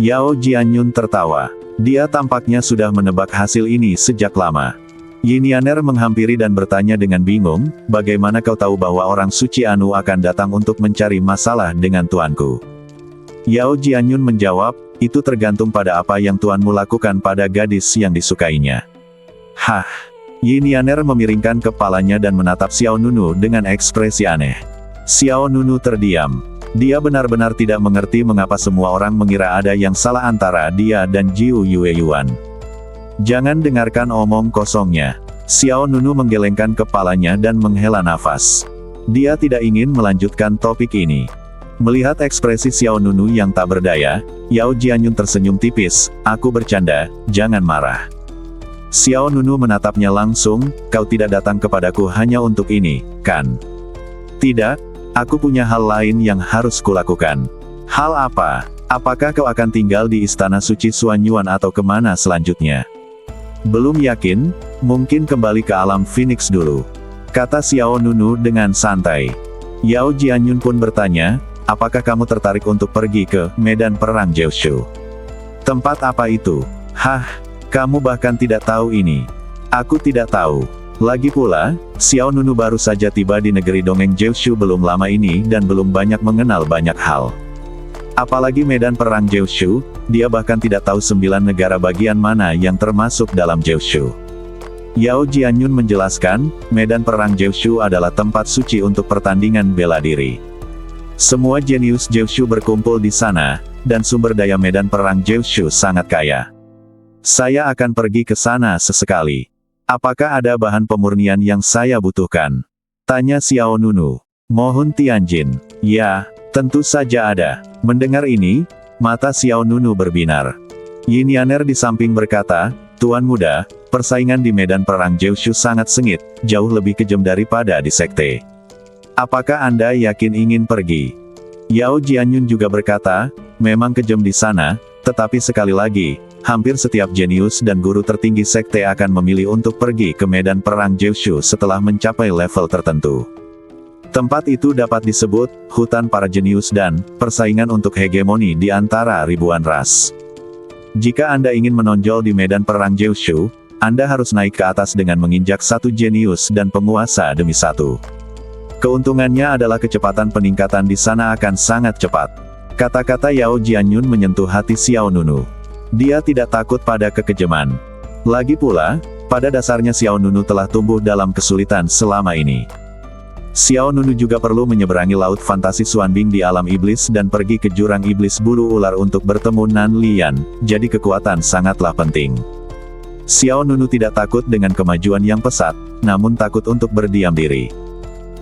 Yao Jianyun tertawa. Dia tampaknya sudah menebak hasil ini sejak lama. Yin Yaner menghampiri dan bertanya dengan bingung, bagaimana kau tahu bahwa orang suci Anu akan datang untuk mencari masalah dengan tuanku? Yao Jianyun menjawab, itu tergantung pada apa yang tuanmu lakukan pada gadis yang disukainya. Hah? Yin Yaner memiringkan kepalanya dan menatap Xiao Nunu dengan ekspresi aneh. Xiao Nunu terdiam. Dia benar-benar tidak mengerti mengapa semua orang mengira ada yang salah antara dia dan Jiu Yueyuan. Jangan dengarkan omong kosongnya. Xiao Nunu menggelengkan kepalanya dan menghela nafas. Dia tidak ingin melanjutkan topik ini. Melihat ekspresi Xiao Nunu yang tak berdaya, Yao Jianyun tersenyum tipis, aku bercanda, jangan marah. Xiao Nunu menatapnya langsung, kau tidak datang kepadaku hanya untuk ini, kan? Tidak, aku punya hal lain yang harus kulakukan. Hal apa? Apakah kau akan tinggal di Istana Suci Suanyuan atau kemana selanjutnya? Belum yakin, mungkin kembali ke alam Phoenix dulu. Kata Xiao Nunu dengan santai. Yao Jianyun pun bertanya, apakah kamu tertarik untuk pergi ke medan perang Jiushu? Tempat apa itu? Hah? Kamu bahkan tidak tahu ini. Aku tidak tahu. Lagi pula, Xiao Nunu baru saja tiba di negeri dongeng Jiushu belum lama ini dan belum banyak mengenal banyak hal. Apalagi medan perang Jiushu, dia bahkan tidak tahu 9 negara bagian mana yang termasuk dalam Jiushu. Yao Jianyun menjelaskan, medan perang Jiushu adalah tempat suci untuk pertandingan bela diri. Semua jenius Jiushu berkumpul di sana, dan sumber daya medan perang Jiushu sangat kaya. Saya akan pergi ke sana sesekali. Apakah ada bahan pemurnian yang saya butuhkan? Tanya Xiao Nunu. Mohon Tianjin. Ya, tentu saja ada. Mendengar ini, mata Xiao Nunu berbinar. Yin Yaner di samping berkata, Tuan muda, persaingan di medan perang Jiushu sangat sengit, jauh lebih kejam daripada di sekte. Apakah Anda yakin ingin pergi? Yao Jianyun juga berkata, memang kejam di sana, tetapi sekali lagi, hampir setiap jenius dan guru tertinggi sekte akan memilih untuk pergi ke medan perang Jiushu setelah mencapai level tertentu. Tempat itu dapat disebut, hutan para jenius dan, persaingan untuk hegemoni di antara ribuan ras. Jika Anda ingin menonjol di medan perang Jiushu, Anda harus naik ke atas dengan menginjak satu jenius dan penguasa demi satu. Keuntungannya adalah kecepatan peningkatan di sana akan sangat cepat. Kata-kata Yao Jianyun menyentuh hati Xiao Nunu. Dia tidak takut pada kekejaman. Lagi pula, pada dasarnya Xiao Nunu telah tumbuh dalam kesulitan selama ini. Xiao Nunu juga perlu menyeberangi laut fantasi Xuanbing di alam iblis dan pergi ke jurang iblis buru ular untuk bertemu Nan Lian, jadi kekuatan sangatlah penting. Xiao Nunu tidak takut dengan kemajuan yang pesat, namun takut untuk berdiam diri.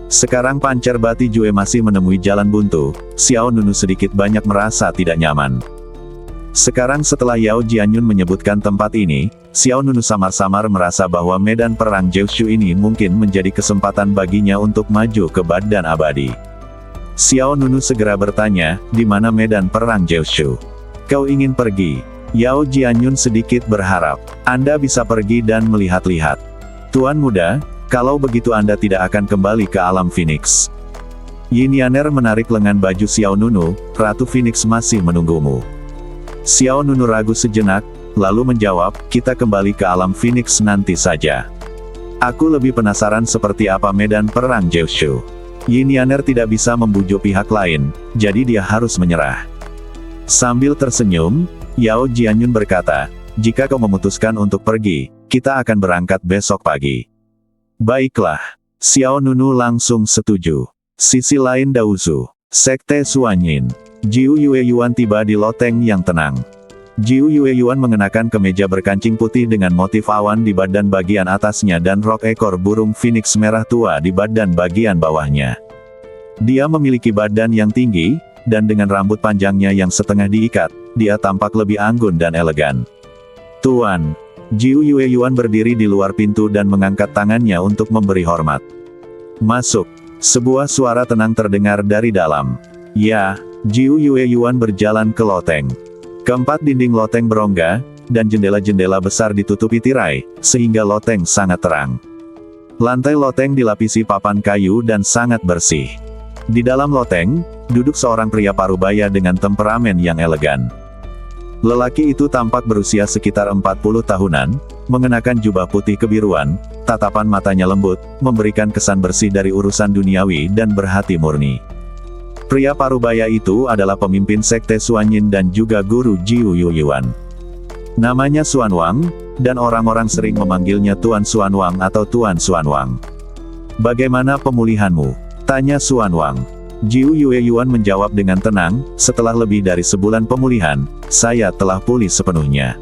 Sekarang Pancer Bati Jue masih menemui jalan buntu, Xiao Nunu sedikit banyak merasa tidak nyaman. Sekarang setelah Yao Jianyun menyebutkan tempat ini, Xiao Nunu samar-samar merasa bahwa medan perang Jiushu ini mungkin menjadi kesempatan baginya untuk maju ke badan abadi. Xiao Nunu segera bertanya, di mana medan perang Jiushu? Kau ingin pergi? Yao Jianyun sedikit berharap. Anda bisa pergi dan melihat-lihat. Tuan muda, kalau begitu Anda tidak akan kembali ke alam Phoenix. Yin Yaner menarik lengan baju Xiao Nunu, Ratu Phoenix masih menunggumu. Xiao Nunu ragu sejenak, lalu menjawab, kita kembali ke alam Phoenix nanti saja. Aku lebih penasaran seperti apa medan perang Jiushu. Yin Yaner tidak bisa membujuk pihak lain, jadi dia harus menyerah. Sambil tersenyum, Yao Jianyun berkata, jika kau memutuskan untuk pergi, kita akan berangkat besok pagi. Baiklah. Xiao Nunu langsung setuju. Sisi lain Daozu, Sekte Suanyin. Jiu Yueyuan tiba di loteng yang tenang. Jiu Yueyuan mengenakan kemeja berkancing putih dengan motif awan di badan bagian atasnya dan rok ekor burung phoenix merah tua di badan bagian bawahnya. Dia memiliki badan yang tinggi, dan dengan rambut panjangnya yang setengah diikat, dia tampak lebih anggun dan elegan. Tuan, Jiu Yue Yuan berdiri di luar pintu dan mengangkat tangannya untuk memberi hormat. Masuk. Sebuah suara tenang terdengar dari dalam. Ya, Jiu Yue Yuan berjalan ke loteng. Keempat dinding loteng berongga, dan jendela-jendela besar ditutupi tirai, sehingga loteng sangat terang. Lantai loteng dilapisi papan kayu dan sangat bersih. Di dalam loteng, duduk seorang pria parubaya dengan temperamen yang elegan. Lelaki itu tampak berusia sekitar 40 tahunan, mengenakan jubah putih kebiruan, tatapan matanya lembut, memberikan kesan bersih dari urusan duniawi dan berhati murni. Pria parubaya itu adalah pemimpin sekte Suanyin dan juga guru Jiu Yue Yuan. Namanya Xuan Wang, dan orang-orang sering memanggilnya Tuan Xuan Wang atau Tuan Xuan Wang. "Bagaimana pemulihanmu?" tanya Xuan Wang. Jiu Yue Yuan menjawab dengan tenang, "Setelah lebih dari sebulan pemulihan, saya telah pulih sepenuhnya."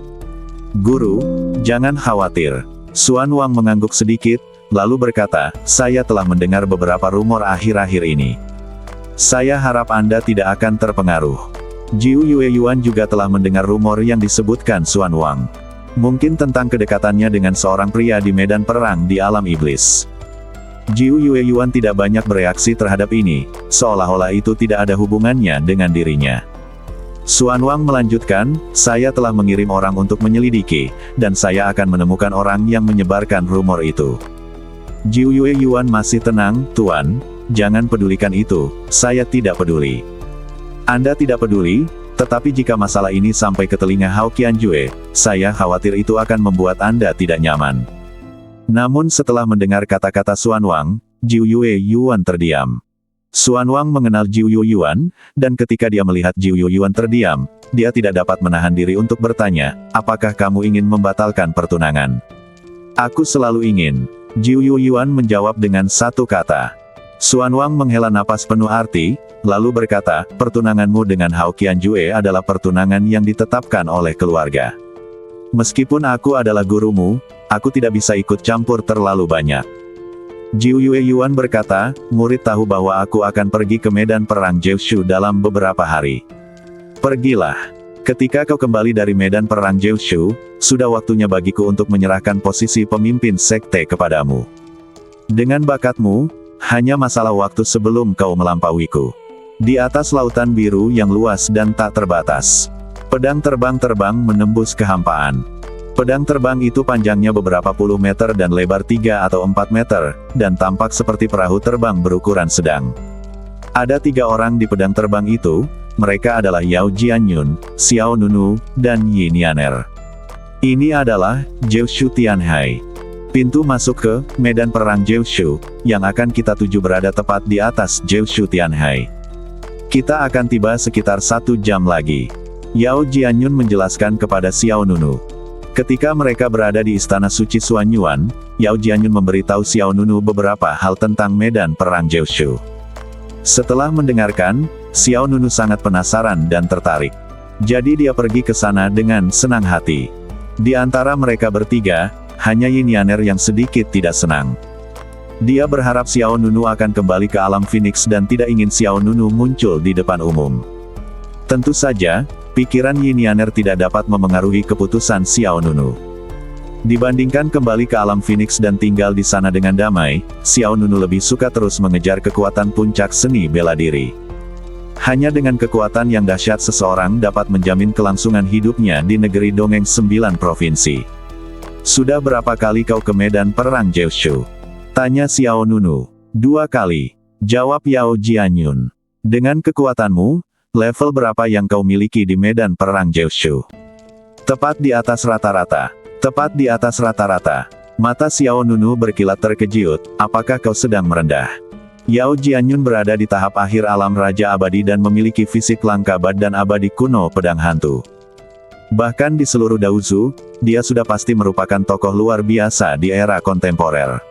"Guru, jangan khawatir." Xuan Wang mengangguk sedikit, lalu berkata, "Saya telah mendengar beberapa rumor akhir-akhir ini. Saya harap Anda tidak akan terpengaruh." Jiu Yue Yuan juga telah mendengar rumor yang disebutkan Xuan Wang. Mungkin tentang kedekatannya dengan seorang pria di medan perang di alam iblis. Jiu Yue Yuan tidak banyak bereaksi terhadap ini, seolah-olah itu tidak ada hubungannya dengan dirinya. Xuan Wang melanjutkan, "Saya telah mengirim orang untuk menyelidiki, dan saya akan menemukan orang yang menyebarkan rumor itu." Jiu Yue Yuan masih tenang, "Tuan, jangan pedulikan itu, saya tidak peduli." "Anda tidak peduli, tetapi jika masalah ini sampai ke telinga Hao Qianjue, saya khawatir itu akan membuat Anda tidak nyaman." Namun setelah mendengar kata-kata Xuan Wang, Jiu Yue Yuan terdiam. Xuan Wang mengenal Jiu Yue Yuan, dan ketika dia melihat Jiu Yue Yuan terdiam, dia tidak dapat menahan diri untuk bertanya, "Apakah kamu ingin membatalkan pertunangan?" "Aku selalu ingin." Jiu Yue Yuan menjawab dengan satu kata. Xuan Wang menghela napas penuh arti, lalu berkata, "Pertunanganmu dengan Hao Qianjue adalah pertunangan yang ditetapkan oleh keluarga. Meskipun aku adalah gurumu, aku tidak bisa ikut campur terlalu banyak." Jiu Yue Yuan berkata, "Murid tahu bahwa aku akan pergi ke medan perang Jiushu dalam beberapa hari. Pergilah. Ketika kau kembali dari medan perang Jiushu, sudah waktunya bagiku untuk menyerahkan posisi pemimpin sekte kepadamu. Dengan bakatmu, hanya masalah waktu sebelum kau melampauiku. Di atas lautan biru yang luas dan tak terbatas, pedang terbang menembus kehampaan. Pedang terbang itu panjangnya beberapa puluh meter dan lebar 3 atau 4 meter, dan tampak seperti perahu terbang berukuran sedang. Ada 3 orang di pedang terbang itu, mereka adalah Yao Jianyun, Xiao Nunu, dan Yi Nianer. Ini adalah Jiushu Tianhai. Pintu masuk ke medan perang Jiushu, yang akan kita tuju berada tepat di atas Jiushu Tianhai. Kita akan tiba sekitar 1 jam lagi. Yao Jianyun menjelaskan kepada Xiao Nunu. Ketika mereka berada di Istana Suci Suanyuan, Yao Jianyun memberitahu Xiao Nunu beberapa hal tentang medan perang Jiushu. Setelah mendengarkan, Xiao Nunu sangat penasaran dan tertarik. Jadi dia pergi ke sana dengan senang hati. Di antara mereka bertiga, hanya Yi Nianer yang sedikit tidak senang. Dia berharap Xiao Nunu akan kembali ke alam Phoenix dan tidak ingin Xiao Nunu muncul di depan umum. Tentu saja, pikiran Yi Nianer tidak dapat memengaruhi keputusan Xiao Nunu. Dibandingkan kembali ke alam Phoenix dan tinggal di sana dengan damai, Xiao Nunu lebih suka terus mengejar kekuatan puncak seni bela diri. Hanya dengan kekuatan yang dahsyat seseorang dapat menjamin kelangsungan hidupnya di negeri dongeng 9 provinsi. "Sudah berapa kali kau ke medan perang Jiushu?" tanya Xiao Nunu. "2 kali. Jawab Yao Jianyun. "Dengan kekuatanmu, level berapa yang kau miliki di medan perang Jiushu?" "Tepat di atas rata-rata." "Tepat di atas rata-rata." Mata Xiao Nunu berkilat terkejut, "Apakah kau sedang merendah?" Yao Jianyun berada di tahap akhir alam Raja Abadi dan memiliki fisik langka dan abadi kuno pedang hantu. Bahkan di seluruh Daozu, dia sudah pasti merupakan tokoh luar biasa di era kontemporer.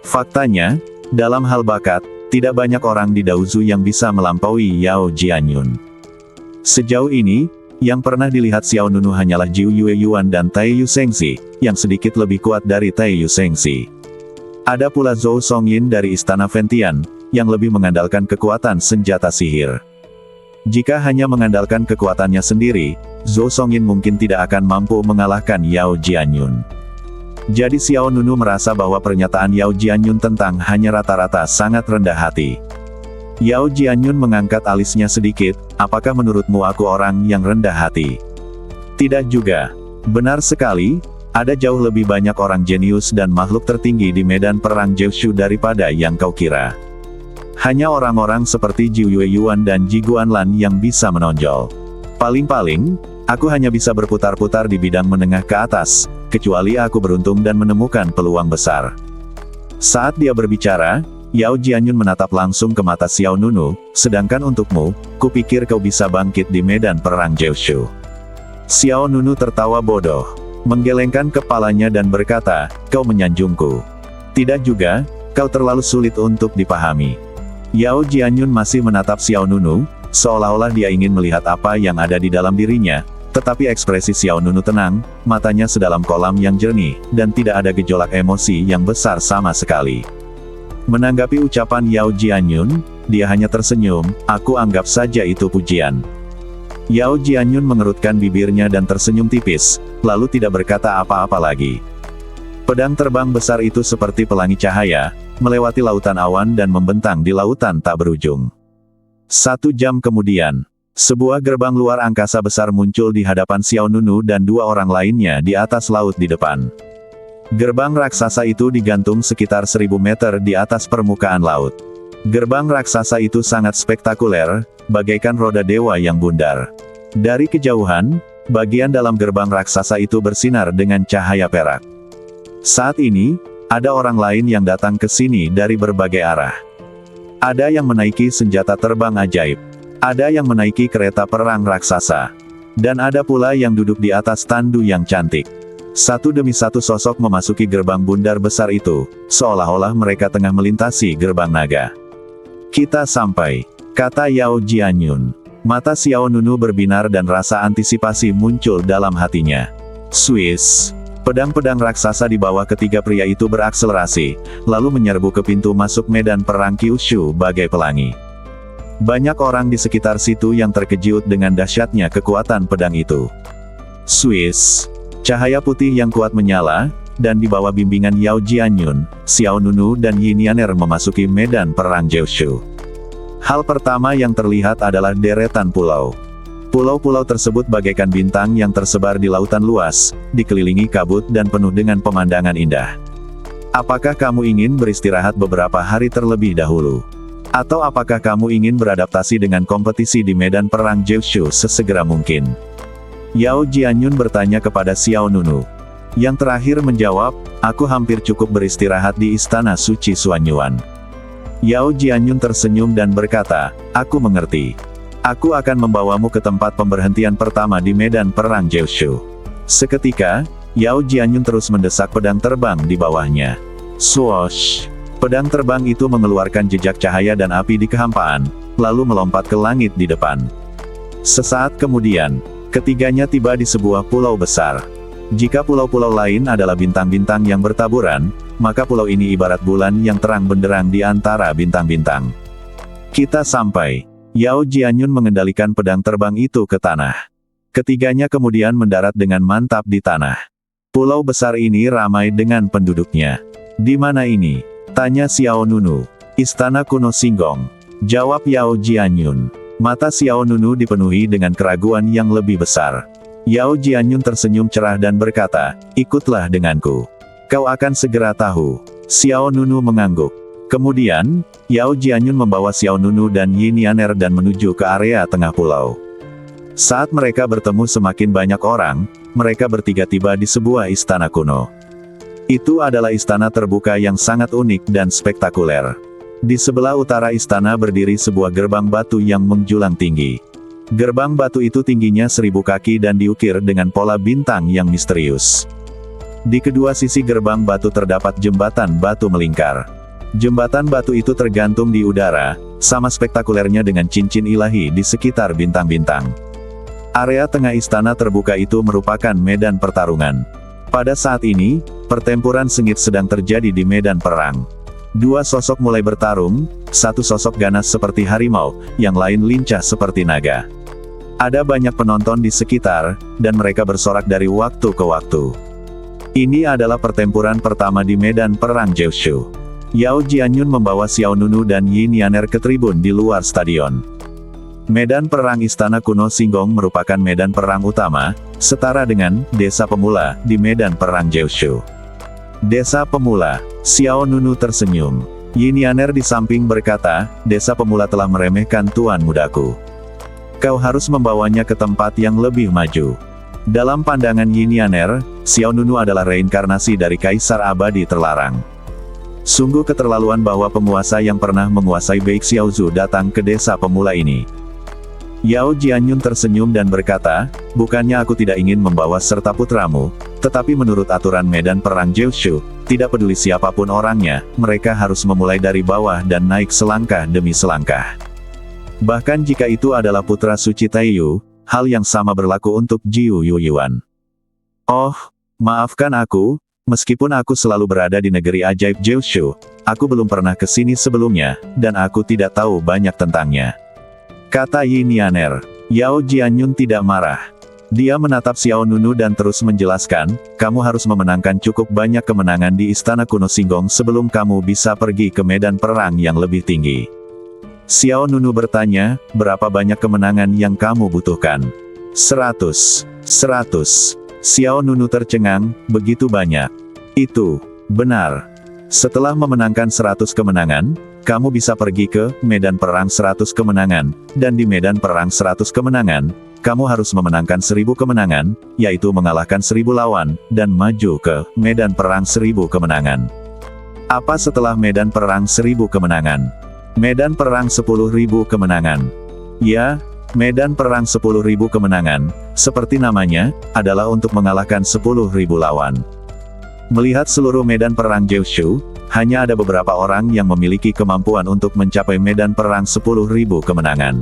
Faktanya, dalam hal bakat, tidak banyak orang di Daozu yang bisa melampaui Yao Jianyun. Sejauh ini, yang pernah dilihat Xiao Nunu hanyalah Jiu Yue Yuan dan Tai Yu Shengxi, yang sedikit lebih kuat dari Tai Yu Shengxi. Ada pula Zhou Songyin dari Istana Ventian, yang lebih mengandalkan kekuatan senjata sihir. Jika hanya mengandalkan kekuatannya sendiri, Zhou Songyun mungkin tidak akan mampu mengalahkan Yao Jianyun. Jadi Xiao Nunu merasa bahwa pernyataan Yao Jianyun tentang hanya rata-rata sangat rendah hati. Yao Jianyun mengangkat alisnya sedikit, apakah menurutmu aku orang yang rendah hati? Tidak juga. Benar sekali, ada jauh lebih banyak orang jenius dan makhluk tertinggi di medan perang Jiushu daripada yang kau kira. Hanya orang-orang seperti Ji Yueyuan dan Ji Guanlan yang bisa menonjol. Paling-paling, aku hanya bisa berputar-putar di bidang menengah ke atas, kecuali aku beruntung dan menemukan peluang besar. Saat dia berbicara, Yao Jianyun menatap langsung ke mata Xiao Nunu, sedangkan untukmu, kupikir kau bisa bangkit di medan perang Jiushu. Xiao Nunu tertawa bodoh, menggelengkan kepalanya dan berkata, kau menyanjungku. Tidak juga, kau terlalu sulit untuk dipahami. Yao Jianyun masih menatap Xiao Nunu, seolah-olah dia ingin melihat apa yang ada di dalam dirinya, tetapi ekspresi Xiao Nunu tenang, matanya sedalam kolam yang jernih, dan tidak ada gejolak emosi yang besar sama sekali. Menanggapi ucapan Yao Jianyun, dia hanya tersenyum, aku anggap saja itu pujian. Yao Jianyun mengerutkan bibirnya dan tersenyum tipis, lalu tidak berkata apa-apa lagi. Pedang terbang besar itu seperti pelangi cahaya, melewati lautan awan dan membentang di lautan tak berujung. 1 jam kemudian, sebuah gerbang luar angkasa besar muncul di hadapan Xiao Nunu dan 2 orang lainnya di atas laut di depan. Gerbang raksasa itu digantung sekitar 1000 meter di atas permukaan laut. Gerbang raksasa itu sangat spektakuler, bagaikan roda dewa yang bundar. Dari kejauhan, bagian dalam gerbang raksasa itu bersinar dengan cahaya perak. Saat ini, ada orang lain yang datang ke sini dari berbagai arah. Ada yang menaiki senjata terbang ajaib. Ada yang menaiki kereta perang raksasa. Dan ada pula yang duduk di atas tandu yang cantik. Satu demi satu sosok memasuki gerbang bundar besar itu, seolah-olah mereka tengah melintasi gerbang naga. Kita sampai, kata Yao Jianyun. Mata Xiao Nunu berbinar dan rasa antisipasi muncul dalam hatinya. Swiss. Pedang-pedang raksasa di bawah ketiga pria itu berakselerasi, lalu menyerbu ke pintu masuk medan perang Kyushu bagai pelangi. Banyak orang di sekitar situ yang terkejut dengan dahsyatnya kekuatan pedang itu. Swiss. Cahaya putih yang kuat menyala, dan di bawah bimbingan Yao Jianyun, Xiao Nunu dan Yin Yaner memasuki medan perang Jiushu. Hal pertama yang terlihat adalah deretan pulau. Pulau-pulau tersebut bagaikan bintang yang tersebar di lautan luas, dikelilingi kabut dan penuh dengan pemandangan indah. Apakah kamu ingin beristirahat beberapa hari terlebih dahulu? Atau apakah kamu ingin beradaptasi dengan kompetisi di medan perang Jiushu sesegera mungkin? Yao Jianyun bertanya kepada Xiao Nunu. Yang terakhir menjawab, aku hampir cukup beristirahat di Istana Suci Suanyuan. Yao Jianyun tersenyum dan berkata, aku mengerti. Aku akan membawamu ke tempat pemberhentian pertama di medan perang Jiushu. Seketika, Yao Jianyun terus mendesak pedang terbang di bawahnya. Swoosh! Pedang terbang itu mengeluarkan jejak cahaya dan api di kehampaan, lalu melompat ke langit di depan. Sesaat kemudian, ketiganya tiba di sebuah pulau besar. Jika pulau-pulau lain adalah bintang-bintang yang bertaburan, maka pulau ini ibarat bulan yang terang benderang di antara bintang-bintang. Kita sampai. Yao Jianyun mengendalikan pedang terbang itu ke tanah. Ketiganya kemudian mendarat dengan mantap di tanah. Pulau besar ini ramai dengan penduduknya. Di mana ini? Tanya Xiao Nunu. Istana kuno Singgong. Jawab Yao Jianyun. Mata Xiao Nunu dipenuhi dengan keraguan yang lebih besar. Yao Jianyun tersenyum cerah dan berkata, ikutlah denganku. Kau akan segera tahu. Xiao Nunu mengangguk. Kemudian, Yao Jianyun membawa Xiao Nunu dan Yin Yaner dan menuju ke area tengah pulau. Saat mereka bertemu semakin banyak orang, mereka bertiga tiba di sebuah istana kuno. Itu adalah istana terbuka yang sangat unik dan spektakuler. Di sebelah utara istana berdiri sebuah gerbang batu yang menjulang tinggi. Gerbang batu itu tingginya 1000 kaki dan diukir dengan pola bintang yang misterius. Di kedua sisi gerbang batu terdapat jembatan batu melingkar. Jembatan batu itu tergantung di udara, sama spektakulernya dengan cincin ilahi di sekitar bintang-bintang. Area tengah istana terbuka itu merupakan medan pertarungan. Pada saat ini, pertempuran sengit sedang terjadi di medan perang. Dua sosok mulai bertarung, satu sosok ganas seperti harimau, yang lain lincah seperti naga. Ada banyak penonton di sekitar, dan mereka bersorak dari waktu ke waktu. Ini adalah pertempuran pertama di medan perang Jiushu. Yao Jianyun membawa Xiao Nunu dan Yi Nianer ke tribun di luar stadion. Medan perang Istana Kuno Singgong merupakan medan perang utama, setara dengan Desa Pemula di medan perang Jiushu. Desa Pemula. Xiao Nunu tersenyum. Yi Nianer di samping berkata, Desa Pemula telah meremehkan tuan mudaku. Kau harus membawanya ke tempat yang lebih maju. Dalam pandangan Yi Nianer, Xiao Nunu adalah reinkarnasi dari Kaisar Abadi Terlarang. Sungguh keterlaluan bahwa penguasa yang pernah menguasai Baek Xiaozu datang ke Desa Pemula ini. Yao Jianyun tersenyum dan berkata, bukannya aku tidak ingin membawa serta putramu, tetapi menurut aturan medan perang Jiushu, tidak peduli siapapun orangnya, mereka harus memulai dari bawah dan naik selangkah demi selangkah. Bahkan jika itu adalah putra suci Taiyu, hal yang sama berlaku untuk Jiu Yuyuan. Oh, maafkan aku, meskipun aku selalu berada di negeri ajaib Jiushu, aku belum pernah ke sini sebelumnya, dan aku tidak tahu banyak tentangnya. Kata Yi Nianer. Yao Jianyun tidak marah. Dia menatap Xiao Nunu dan terus menjelaskan, kamu harus memenangkan cukup banyak kemenangan di Istana Kuno Singgong sebelum kamu bisa pergi ke medan perang yang lebih tinggi. Xiao Nunu bertanya, berapa banyak kemenangan yang kamu butuhkan? 100. Xiao Nunu tercengang, begitu banyak. Itu benar. Setelah memenangkan 100 kemenangan, kamu bisa pergi ke medan perang 100 kemenangan, dan di medan perang 100 kemenangan, kamu harus memenangkan 1000 kemenangan, yaitu mengalahkan 1000 lawan, dan maju ke medan perang 1000 kemenangan. Apa setelah medan perang 1000 kemenangan? Medan perang 10.000 kemenangan. Ya, medan perang 10.000 kemenangan, seperti namanya, adalah untuk mengalahkan 10.000 lawan. Melihat seluruh medan perang Jiushu, hanya ada beberapa orang yang memiliki kemampuan untuk mencapai medan perang 10.000 kemenangan.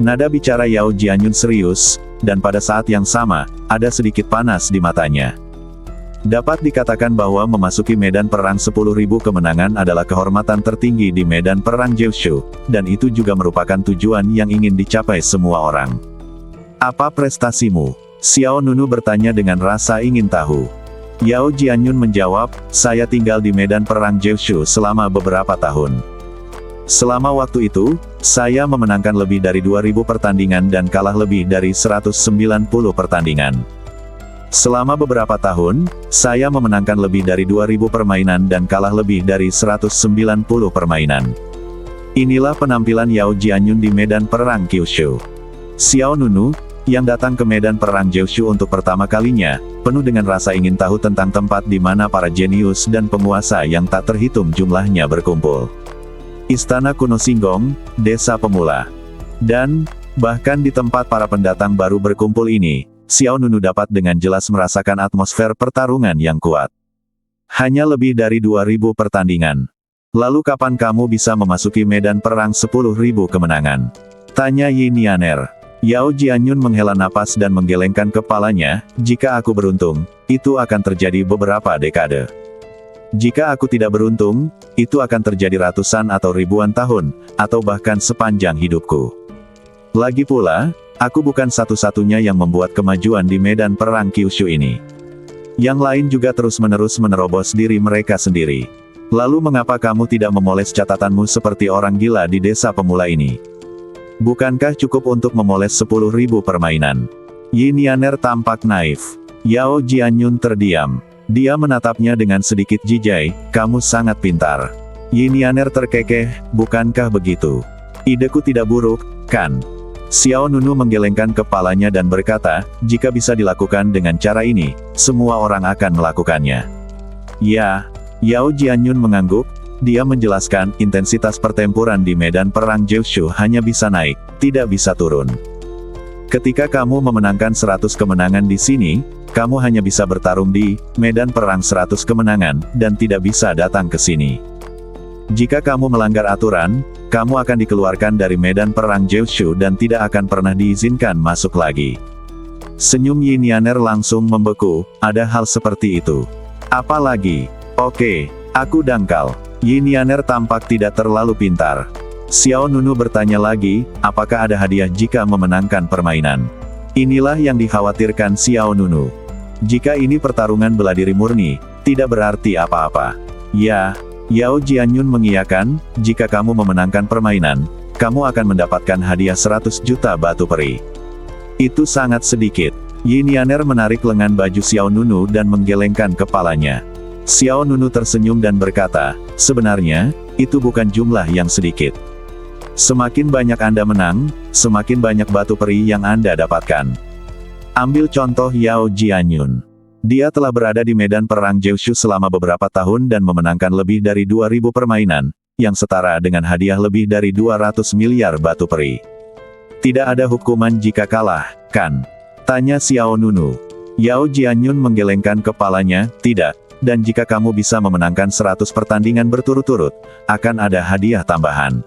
Nada bicara Yao Jianyun serius, dan pada saat yang sama, ada sedikit panas di matanya. Dapat dikatakan bahwa memasuki medan perang 10.000 kemenangan adalah kehormatan tertinggi di medan perang Jiushu, dan itu juga merupakan tujuan yang ingin dicapai semua orang. Apa prestasimu? Xiao Nunu bertanya dengan rasa ingin tahu. Yao Jianyun menjawab, saya tinggal di medan perang Jiushu selama beberapa tahun. Selama waktu itu, saya memenangkan lebih dari 2000 pertandingan dan kalah lebih dari 190 pertandingan. Selama beberapa tahun, saya memenangkan lebih dari 2000 permainan dan kalah lebih dari 190 permainan. Inilah penampilan Yao Jianyun di medan perang Kyushu. Xiao Nunu, yang datang ke medan perang Jiushu untuk pertama kalinya, penuh dengan rasa ingin tahu tentang tempat di mana para jenius dan penguasa yang tak terhitung jumlahnya berkumpul. Istana Kuno Singgong, Desa Pemula. Dan, bahkan di tempat para pendatang baru berkumpul ini, Xiao Nunu dapat dengan jelas merasakan atmosfer pertarungan yang kuat. Hanya lebih dari 2000 pertandingan. Lalu kapan kamu bisa memasuki medan perang 10.000 kemenangan? Tanya Yi Nianer. Yao Jianyun menghela napas dan menggelengkan kepalanya, jika aku beruntung, itu akan terjadi beberapa dekade. Jika aku tidak beruntung, itu akan terjadi ratusan atau ribuan tahun, atau bahkan sepanjang hidupku. Lagi pula, aku bukan satu-satunya yang membuat kemajuan di medan perang Kyushu ini. Yang lain juga terus-menerus menerobos diri mereka sendiri. Lalu mengapa kamu tidak memoles catatanmu seperti orang gila di Desa Pemula ini? Bukankah cukup untuk memoles 10.000 permainan? Yi Nianer tampak naif. Yao Jianyun terdiam. Dia menatapnya dengan sedikit jijai, kamu sangat pintar. Yi Nianer terkekeh, bukankah begitu? Ideku tidak buruk, kan? Xiao Nunu menggelengkan kepalanya dan berkata, jika bisa dilakukan dengan cara ini, semua orang akan melakukannya. Ya, Yao Jianyun mengangguk. Dia menjelaskan, intensitas pertempuran di medan perang Jiushu hanya bisa naik, tidak bisa turun. Ketika kamu memenangkan 100 kemenangan di sini, kamu hanya bisa bertarung di medan perang 100 kemenangan, dan tidak bisa datang ke sini. Jika kamu melanggar aturan, kamu akan dikeluarkan dari medan perang Jiushu dan tidak akan pernah diizinkan masuk lagi. Senyum Yi Nianer langsung membeku, ada hal seperti itu. Apalagi, oke, aku dangkal. Yin Yaner tampak tidak terlalu pintar. Xiao Nunu bertanya lagi, apakah ada hadiah jika memenangkan permainan? Inilah yang dikhawatirkan Xiao Nunu. Jika ini pertarungan bela diri murni, tidak berarti apa-apa. Ya, Yao Jianyun mengiyakan, jika kamu memenangkan permainan, kamu akan mendapatkan hadiah 100 juta batu peri. Itu sangat sedikit. Yin Yaner menarik lengan baju Xiao Nunu dan menggelengkan kepalanya. Xiao Nunu tersenyum dan berkata, sebenarnya, itu bukan jumlah yang sedikit. Semakin banyak Anda menang, semakin banyak batu peri yang Anda dapatkan. Ambil contoh Yao Jianyun. Dia telah berada di medan perang Jiushu selama beberapa tahun dan memenangkan lebih dari 2.000 permainan, yang setara dengan hadiah lebih dari 200 miliar batu peri. Tidak ada hukuman jika kalah, kan? Tanya Xiao Nunu. Yao Jianyun menggelengkan kepalanya, tidak. Dan jika kamu bisa memenangkan 100 pertandingan berturut-turut, akan ada hadiah tambahan.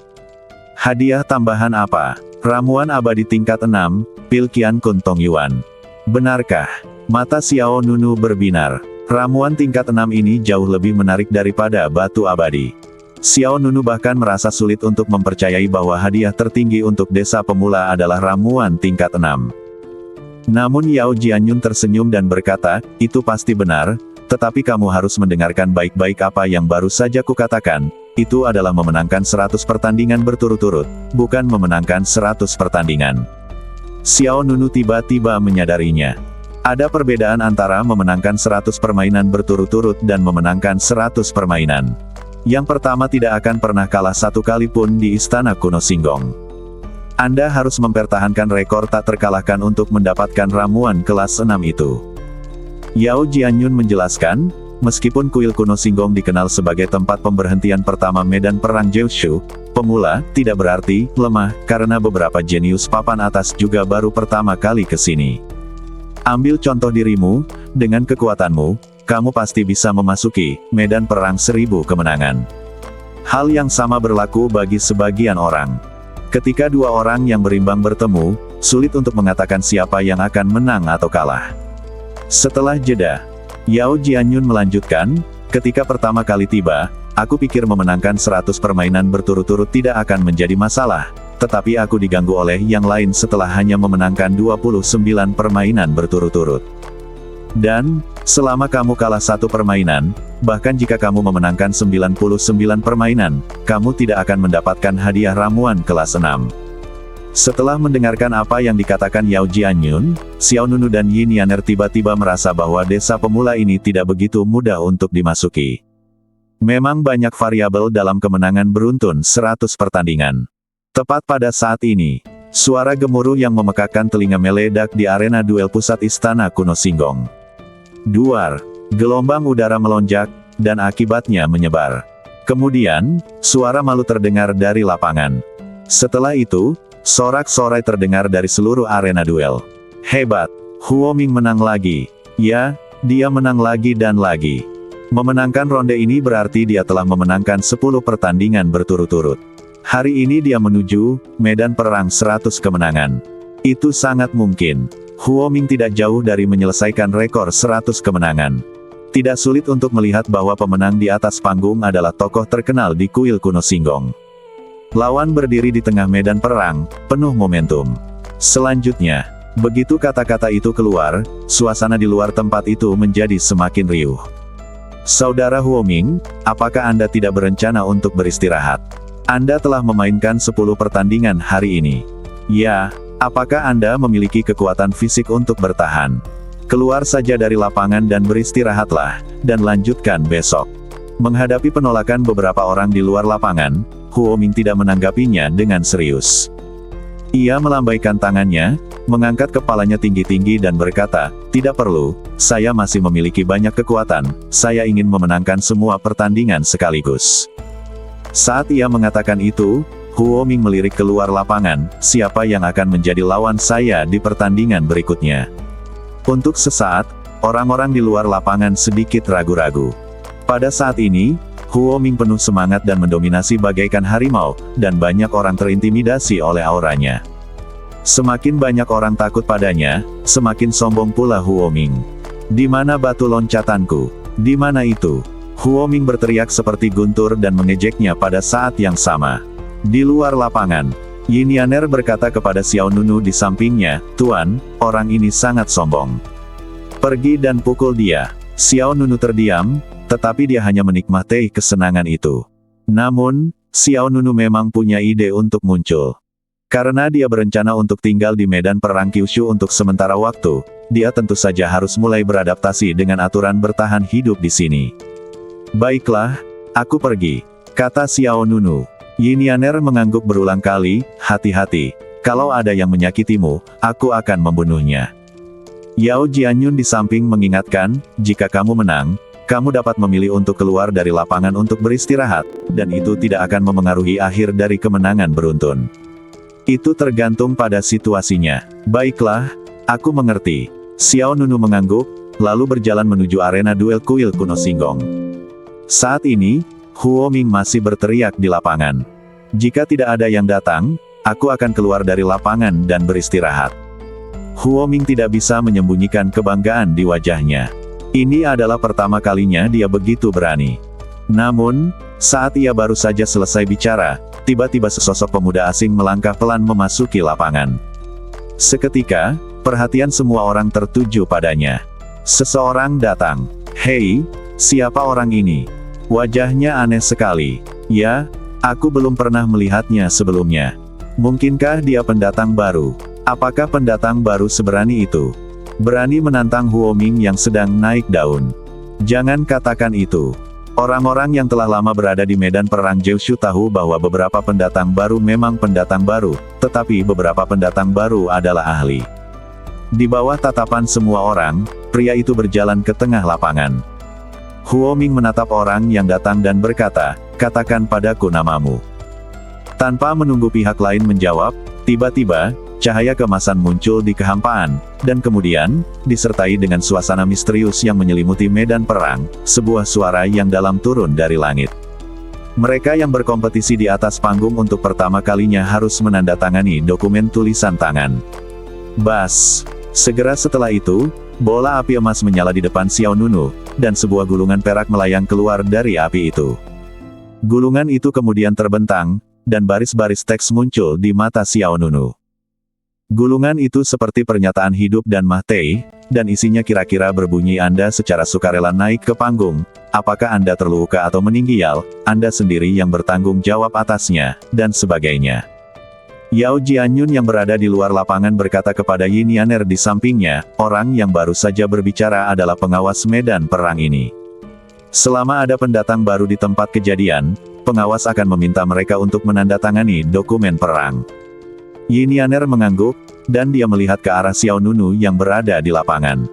Hadiah tambahan apa? Ramuan abadi tingkat 6, Pil Qian Kun Tong Yuan. Benarkah? Mata Xiao Nunu berbinar. Ramuan tingkat 6 ini jauh lebih menarik daripada batu abadi. Xiao Nunu bahkan merasa sulit untuk mempercayai bahwa hadiah tertinggi untuk desa pemula adalah ramuan tingkat 6. Namun Yao Jianyun tersenyum dan berkata, itu pasti benar, tetapi kamu harus mendengarkan baik-baik apa yang baru saja kukatakan, itu adalah memenangkan 100 pertandingan berturut-turut, bukan memenangkan 100 pertandingan. Xiao Nunu tiba-tiba menyadarinya. Ada perbedaan antara memenangkan 100 permainan berturut-turut dan memenangkan 100 permainan. Yang pertama tidak akan pernah kalah satu kali pun di Istana Kuno Singgong. Anda harus mempertahankan rekor tak terkalahkan untuk mendapatkan ramuan kelas 6 itu. Yao Jianyun menjelaskan, meskipun kuil Kuno Singgong dikenal sebagai tempat pemberhentian pertama medan perang Jiushu, pemula tidak berarti lemah, karena beberapa jenius papan atas juga baru pertama kali ke sini. Ambil contoh dirimu, dengan kekuatanmu, kamu pasti bisa memasuki medan perang 1000 kemenangan. Hal yang sama berlaku bagi sebagian orang. Ketika dua orang yang berimbang bertemu, sulit untuk mengatakan siapa yang akan menang atau kalah. Setelah jeda, Yao Jianyun melanjutkan, ketika pertama kali tiba, aku pikir memenangkan 100 permainan berturut-turut tidak akan menjadi masalah, tetapi aku diganggu oleh yang lain setelah hanya memenangkan 29 permainan berturut-turut. Dan, selama kamu kalah satu permainan, bahkan jika kamu memenangkan 99 permainan, kamu tidak akan mendapatkan hadiah ramuan kelas 6. Setelah mendengarkan apa yang dikatakan Yao Jianyun, Xiao Nunu dan Yin Yaner tiba-tiba merasa bahwa desa pemula ini tidak begitu mudah untuk dimasuki. Memang banyak variabel dalam kemenangan beruntun 100 pertandingan. Tepat pada saat ini, suara gemuruh yang memekakkan telinga meledak di arena duel pusat Istana Kuno Singgong. Duar, gelombang udara melonjak, dan akibatnya menyebar. Kemudian, suara malu terdengar dari lapangan. Setelah itu, sorak-sorai terdengar dari seluruh arena duel. Hebat, Huo Ming menang lagi. Ya, dia menang lagi dan lagi. Memenangkan ronde ini berarti dia telah memenangkan 10 pertandingan berturut-turut. Hari ini dia menuju medan perang 100 kemenangan. Itu sangat mungkin. Huo Ming tidak jauh dari menyelesaikan rekor 100 kemenangan. Tidak sulit untuk melihat bahwa pemenang di atas panggung adalah tokoh terkenal di kuil Kuno Singgong. Lawan berdiri di tengah medan perang, penuh momentum. Selanjutnya, begitu kata-kata itu keluar, suasana di luar tempat itu menjadi semakin riuh. Saudara Huo Ming, apakah Anda tidak berencana untuk beristirahat? Anda telah memainkan 10 pertandingan hari ini. Ya, apakah Anda memiliki kekuatan fisik untuk bertahan? Keluar saja dari lapangan dan beristirahatlah, dan lanjutkan besok. Menghadapi penolakan beberapa orang di luar lapangan, Huo Ming tidak menanggapinya dengan serius. Ia melambaikan tangannya, mengangkat kepalanya tinggi-tinggi dan berkata, tidak perlu, saya masih memiliki banyak kekuatan, saya ingin memenangkan semua pertandingan sekaligus. Saat ia mengatakan itu, Huo Ming melirik keluar lapangan, siapa yang akan menjadi lawan saya di pertandingan berikutnya. Untuk sesaat, orang-orang di luar lapangan sedikit ragu-ragu. Pada saat ini, Huo Ming penuh semangat dan mendominasi bagaikan harimau, dan banyak orang terintimidasi oleh auranya. Semakin banyak orang takut padanya, semakin sombong pula Huo Ming. Di mana batu loncatanku? Di mana itu? Huo Ming berteriak seperti guntur dan mengejeknya pada saat yang sama. Di luar lapangan, Yin Yaner berkata kepada Xiao Nunu di sampingnya, "Tuan, orang ini sangat sombong. Pergi dan pukul dia." Xiao Nunu terdiam, tetapi dia hanya menikmati kesenangan itu. Namun, Xiao Nunu memang punya ide untuk muncul. Karena dia berencana untuk tinggal di medan perang Kyushu untuk sementara waktu, dia tentu saja harus mulai beradaptasi dengan aturan bertahan hidup di sini. "Baiklah, aku pergi," kata Xiao Nunu. Yin Yaner mengangguk berulang kali, "Hati-hati, kalau ada yang menyakitimu, aku akan membunuhnya." Yao Jianyun di samping mengingatkan, "Jika kamu menang, kamu dapat memilih untuk keluar dari lapangan untuk beristirahat, dan itu tidak akan memengaruhi akhir dari kemenangan beruntun. Itu tergantung pada situasinya." "Baiklah, aku mengerti." Xiao Nunu mengangguk, lalu berjalan menuju arena duel kuil kuno Singgong. Saat ini, Huo Ming masih berteriak di lapangan. "Jika tidak ada yang datang, aku akan keluar dari lapangan dan beristirahat." Huo Ming tidak bisa menyembunyikan kebanggaan di wajahnya. Ini adalah pertama kalinya dia begitu berani. Namun, saat ia baru saja selesai bicara, tiba-tiba sesosok pemuda asing melangkah pelan memasuki lapangan. Seketika, perhatian semua orang tertuju padanya. Seseorang datang. "Hei, siapa orang ini? Wajahnya aneh sekali. Ya, aku belum pernah melihatnya sebelumnya. Mungkinkah dia pendatang baru? Apakah pendatang baru seberani itu? Berani menantang Huo Ming yang sedang naik daun? Jangan katakan itu. Orang-orang yang telah lama berada di medan perang Jeushu tahu bahwa beberapa pendatang baru memang pendatang baru, tetapi beberapa pendatang baru adalah ahli." Di bawah tatapan semua orang, pria itu berjalan ke tengah lapangan. Huo Ming menatap orang yang datang dan berkata, "Katakan padaku namamu." Tanpa menunggu pihak lain menjawab, tiba-tiba, cahaya keemasan muncul di kehampaan, dan kemudian, disertai dengan suasana misterius yang menyelimuti medan perang, sebuah suara yang dalam turun dari langit. Mereka yang berkompetisi di atas panggung untuk pertama kalinya harus menandatangani dokumen tulisan tangan. Bas! Segera setelah itu, bola api emas menyala di depan Xiao Nunu, dan sebuah gulungan perak melayang keluar dari api itu. Gulungan itu kemudian terbentang, dan baris-baris teks muncul di mata Xiao Nunu. Gulungan itu seperti pernyataan hidup dan mati, dan isinya kira-kira berbunyi, "Anda secara sukarela naik ke panggung, apakah Anda terluka atau meninggal, Anda sendiri yang bertanggung jawab atasnya," dan sebagainya. Yao Jianyun yang berada di luar lapangan berkata kepada Yin Yaner di sampingnya, "Orang yang baru saja berbicara adalah pengawas medan perang ini. Selama ada pendatang baru di tempat kejadian, pengawas akan meminta mereka untuk menandatangani dokumen perang." Yin Yaner mengangguk, dan dia melihat ke arah Xiao Nunu yang berada di lapangan.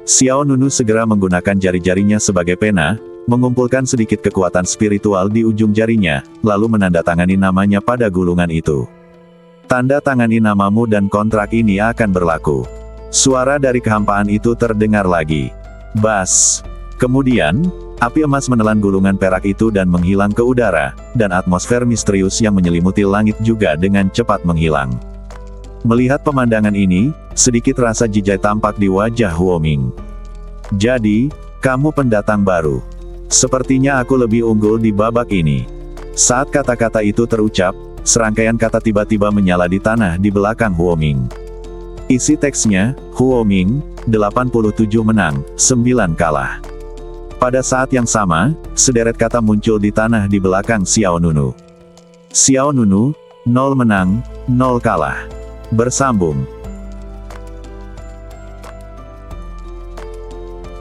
Xiao Nunu segera menggunakan jari-jarinya sebagai pena, mengumpulkan sedikit kekuatan spiritual di ujung jarinya, lalu menandatangani namanya pada gulungan itu. "Tanda tangani namamu dan kontrak ini akan berlaku." Suara dari kehampaan itu terdengar lagi. Bas! Kemudian, api emas menelan gulungan perak itu dan menghilang ke udara, dan atmosfer misterius yang menyelimuti langit juga dengan cepat menghilang. Melihat pemandangan ini, sedikit rasa jijik tampak di wajah Huo Ming. "Jadi, kamu pendatang baru. Sepertinya aku lebih unggul di babak ini." Saat kata-kata itu terucap, serangkaian kata tiba-tiba menyala di tanah di belakang Huo Ming. Isi teksnya, Huo Ming, 87 menang, 9 kalah. Pada saat yang sama, sederet kata muncul di tanah di belakang Xiao Nunu. Xiao Nunu, 0 menang, 0 kalah. Bersambung.